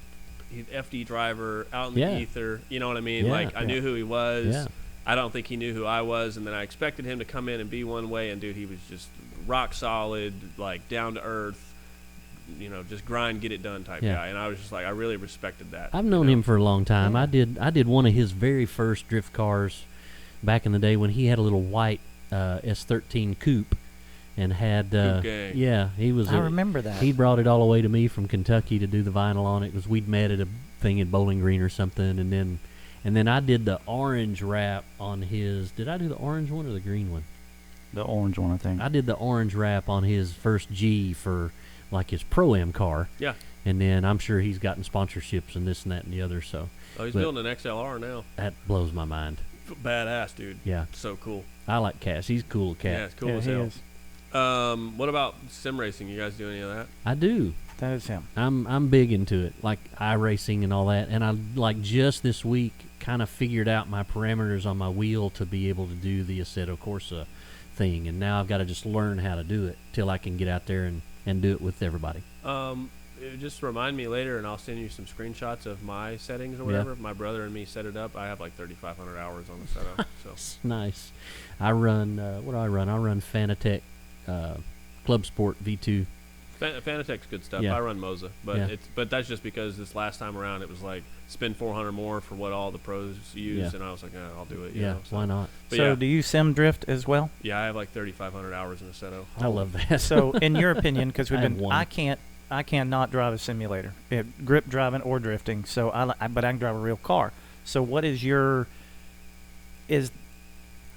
FD driver out in the ether. You know what I mean? Yeah. Like, I knew who he was. Yeah. I don't think he knew who I was. And then I expected him to come in and be one way. And, dude, he was just rock solid, like, down to earth. You know, just grind, get it done type guy. And I was just like, I really respected that. I've known him for a long time. Yeah. I did one of his very first drift cars back in the day when he had a little white S13 coupe and had he was. I remember that. He brought it all the way to me from Kentucky to do the vinyl on it. Because we'd met at a thing in Bowling Green or something, and then I did the orange wrap on his. Did I do the orange one or the green one? The orange one, I think. I did the orange wrap on his first G for like his Pro-Am car. Yeah. And then I'm sure he's gotten sponsorships and this and that and the other. So. Oh, he's building an XLR now. That blows my mind. Badass, dude. Yeah. So cool. I like Cash. He's a cool cat. Yeah, it's cool as he hell. is. What about sim racing? You guys do any of that? I do. That is him. I'm big into it, like iRacing and all that. And I like just this week kind of figured out my parameters on my wheel to be able to do the Assetto Corsa thing. And now I've got to just learn how to do it till I can get out there and do it with everybody. Just remind me later, and I'll send you some screenshots of my settings or whatever. My brother and me set it up. I have like 3,500 hours on the setup. So Nice. I run. What do I run? I run Fanatec Club Sport V2. Fanatec's good stuff. Yeah. I run Moza, but that's just because this last time around it was like spend 400 more for what all the pros use, and I was like, I'll do it. You know, so. Why not? But So do you sim drift as well? Yeah, I have like 3,500 hours in Assetto. I love that. So in your opinion, because we've I have been, one. I cannot drive a simulator, grip driving or drifting. So but I can drive a real car. So what is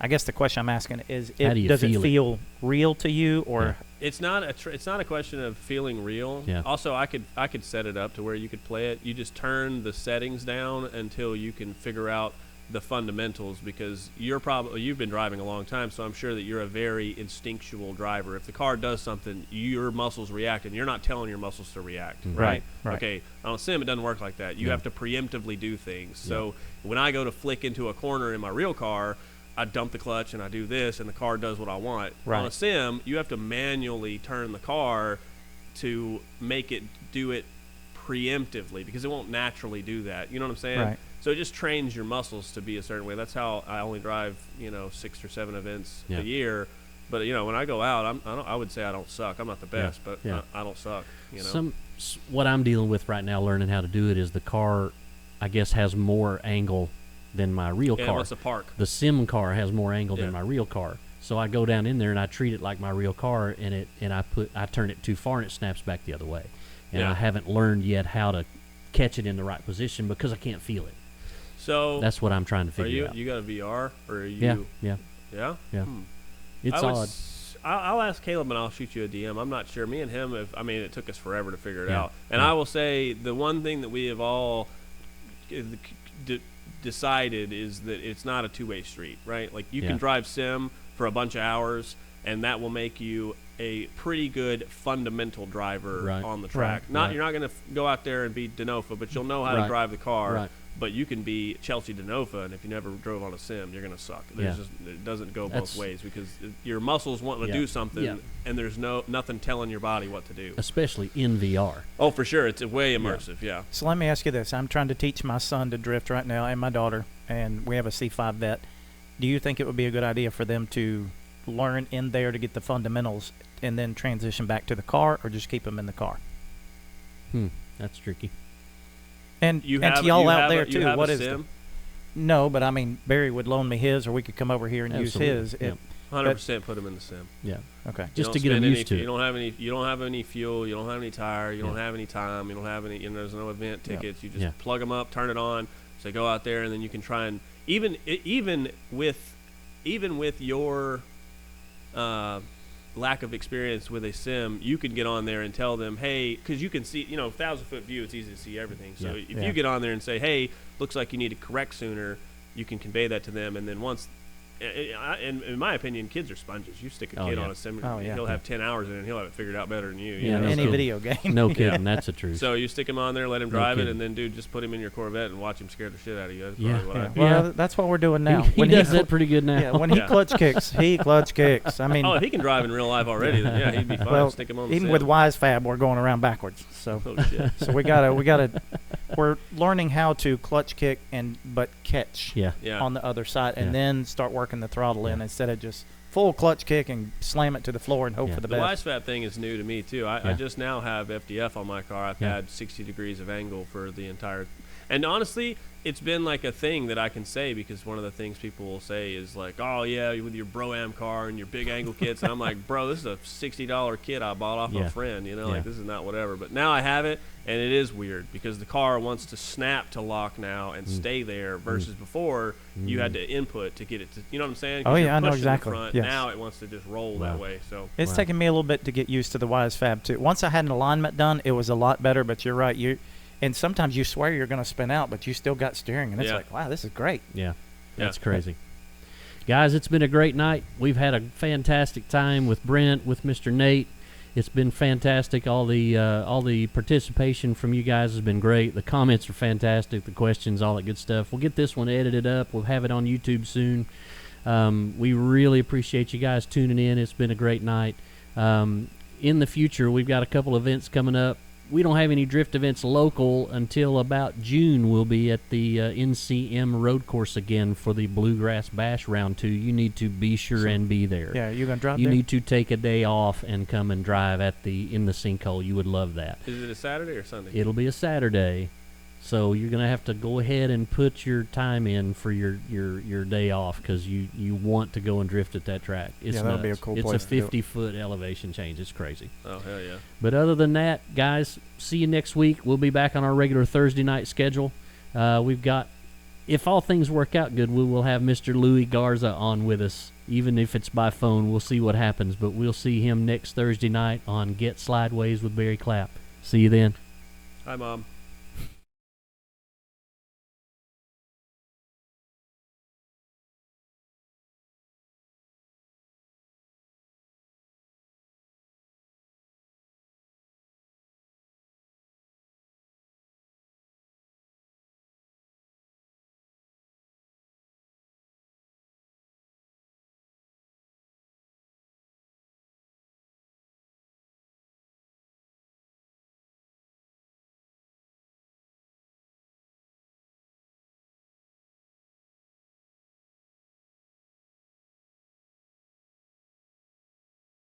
I guess the question I'm asking is, How do you does it feel it? feel real to you, or It's not a question of feeling real. Yeah. Also, I could set it up to where you could play it. You just turn the settings down until you can figure out the fundamentals, because you've been driving a long time, so I'm sure that you're a very instinctual driver. If the car does something, your muscles react, and you're not telling your muscles to react, right? Right. Okay, on a sim, it doesn't work like that. You have to preemptively do things. So when I go to flick into a corner in my real car, I dump the clutch and I do this, and the car does what I want. Right. On a sim, you have to manually turn the car to make it do it preemptively, because it won't naturally do that. You know what I'm saying? Right. So it just trains your muscles to be a certain way. That's how I only drive, 6 or 7 events a year. But when I go out, I would say I don't suck. I'm not the best, but I don't suck. What I'm dealing with right now, learning how to do it, is the car, I guess, has more angle than my real car. What's the park? The sim car has more angle than my real car. So I go down in there and I treat it like my real car, and I turn it too far and it snaps back the other way. And I haven't learned yet how to catch it in the right position because I can't feel it. So That's what I'm trying to are figure you out. you got a VR or are Yeah, you? yeah, Yeah. yeah. Hmm. It's I would odd. I'll ask Caleb and I'll shoot you a DM. I'm not sure. Me and him it took us forever to figure it Yeah, out. And yeah. I will say the one thing that we have all decided is that it's not a two-way street, right? Like you Yeah. can drive sim for a bunch of hours and that will make you a pretty good fundamental driver Right. on the track. Right. You're not going to go out there and be Denofa, but you'll know how Right. to drive the car. Right. But you can be Chelsea Denofa, and if you never drove on a sim, you're going to suck. Yeah. It doesn't go That's- both ways because your muscles want to Yeah. do something, Yeah. and there's nothing telling your body what to do. Especially in VR. Oh, for sure, it's way immersive. Yeah. So let me ask you this. I'm trying to teach my son to drift right now and my daughter, and we have a C5 vet. Do you think it would be a good idea for them to learn in there to get the fundamentals and then transition back to the car, or just keep them in the car? That's tricky. And You and have to y'all you out have there a, you too, have what a is sim? no, but I mean Barry would loan me his, or we could come over here and Absolutely. use his. Yeah. 100% put them in the sim. Yeah. Okay. You Just don't to get them spend any- used to You it. don't have any. You don't have any fuel. You don't have any tire. You don't Yeah. have any time. You don't have any. There's no event Yeah. tickets. You just Yeah. plug them up, turn it on. So go out there, and then you can try and even with your lack of experience with a sim, you can get on there and tell them, hey, because you can see, 1,000-foot view, it's easy to see everything. So Yeah. if Yeah. you get on there and say, hey, looks like you need to correct sooner, you can convey that to them, and then once. In my opinion, kids are sponges. You stick a Oh, kid yeah. on a sim, Oh, yeah. he'll have 10 hours in it, and he'll have it figured out better than you. Yeah, know? no Any kidding. video game. No kidding. That's the truth. So you stick him on there, let him No drive it, kidding. and then, dude, just put him in your Corvette and watch him scare the shit out of you. That's Yeah. probably what I Yeah. do. Well, Yeah. that's what we're doing now. he When does cl- that pretty good now. Yeah, when he Yeah. clutch kicks, he clutch kicks. I mean, Oh, if he can drive in real life already, then yeah, he'd be fine. well, Stick him on the even sim. with WiseFab, we're going around backwards. So, Oh, shit. so we gotta, we're learning how to clutch kick but catch Yeah. Yeah. on the other side, and Yeah. then start working the throttle in Yeah. instead of just full clutch kick and slam it to the floor and hope Yeah. for the The best. WiseFab thing is new to me, too. I Yeah. just now have FDF on my car. I've Yeah. had 60 degrees of angle for the entire. And honestly, it's been like a thing that I can say because one of the things people will say is like, oh, yeah, with your Bro-Am car and your big angle kits. And I'm like, bro, this is a $60 kit I bought off Yeah. a friend. Yeah. Like, this is not whatever. But now I have it, and it is weird because the car wants to snap to lock now and stay there versus before you had to input to get it to, you know what I'm saying? 'Cause Oh, you're yeah, I know pushing the exactly. front. Yes. Now it wants to just roll Wow. that way. So It's Wow. taken me a little bit to get used to the WiseFab too. Once I had an alignment done, it was a lot better. But you're right, and sometimes you swear you're going to spin out, but you still got steering, and it's Yeah. like, wow, this is great. Yeah. That's Yeah. crazy. Guys, it's been a great night. We've had a fantastic time with Brent, with Mr. Nate. It's been fantastic. All the participation from you guys has been great. The comments are fantastic. The questions, all that good stuff. We'll get this one edited up. We'll have it on YouTube soon. We really appreciate you guys tuning in. It's been a great night. In the future, we've got a couple events coming up. We don't have any drift events local until about June. We'll be at the NCM road course again for the Bluegrass Bash Round 2. You need to be sure and be there. Yeah, you going to drop You there? need to take a day off and come and drive in the sinkhole. You would love that. is it a Saturday or Sunday? It'll be a Saturday, so you're going to have to go ahead and put your time in for your day off because you want to go and drift at that track. It's Yeah, that'll be a nuts. cool It's place a to do it. 50-foot elevation change. It's crazy. Oh, hell yeah. But other than that, guys, see you next week. We'll be back on our regular Thursday night schedule. We've got, if all things work out good, we will have Mr. Louis Garza on with us, even if it's by phone. We'll see what happens, but we'll see him next Thursday night on Get Slydewayz with Barry Clapp. See you then. Hi, Mom.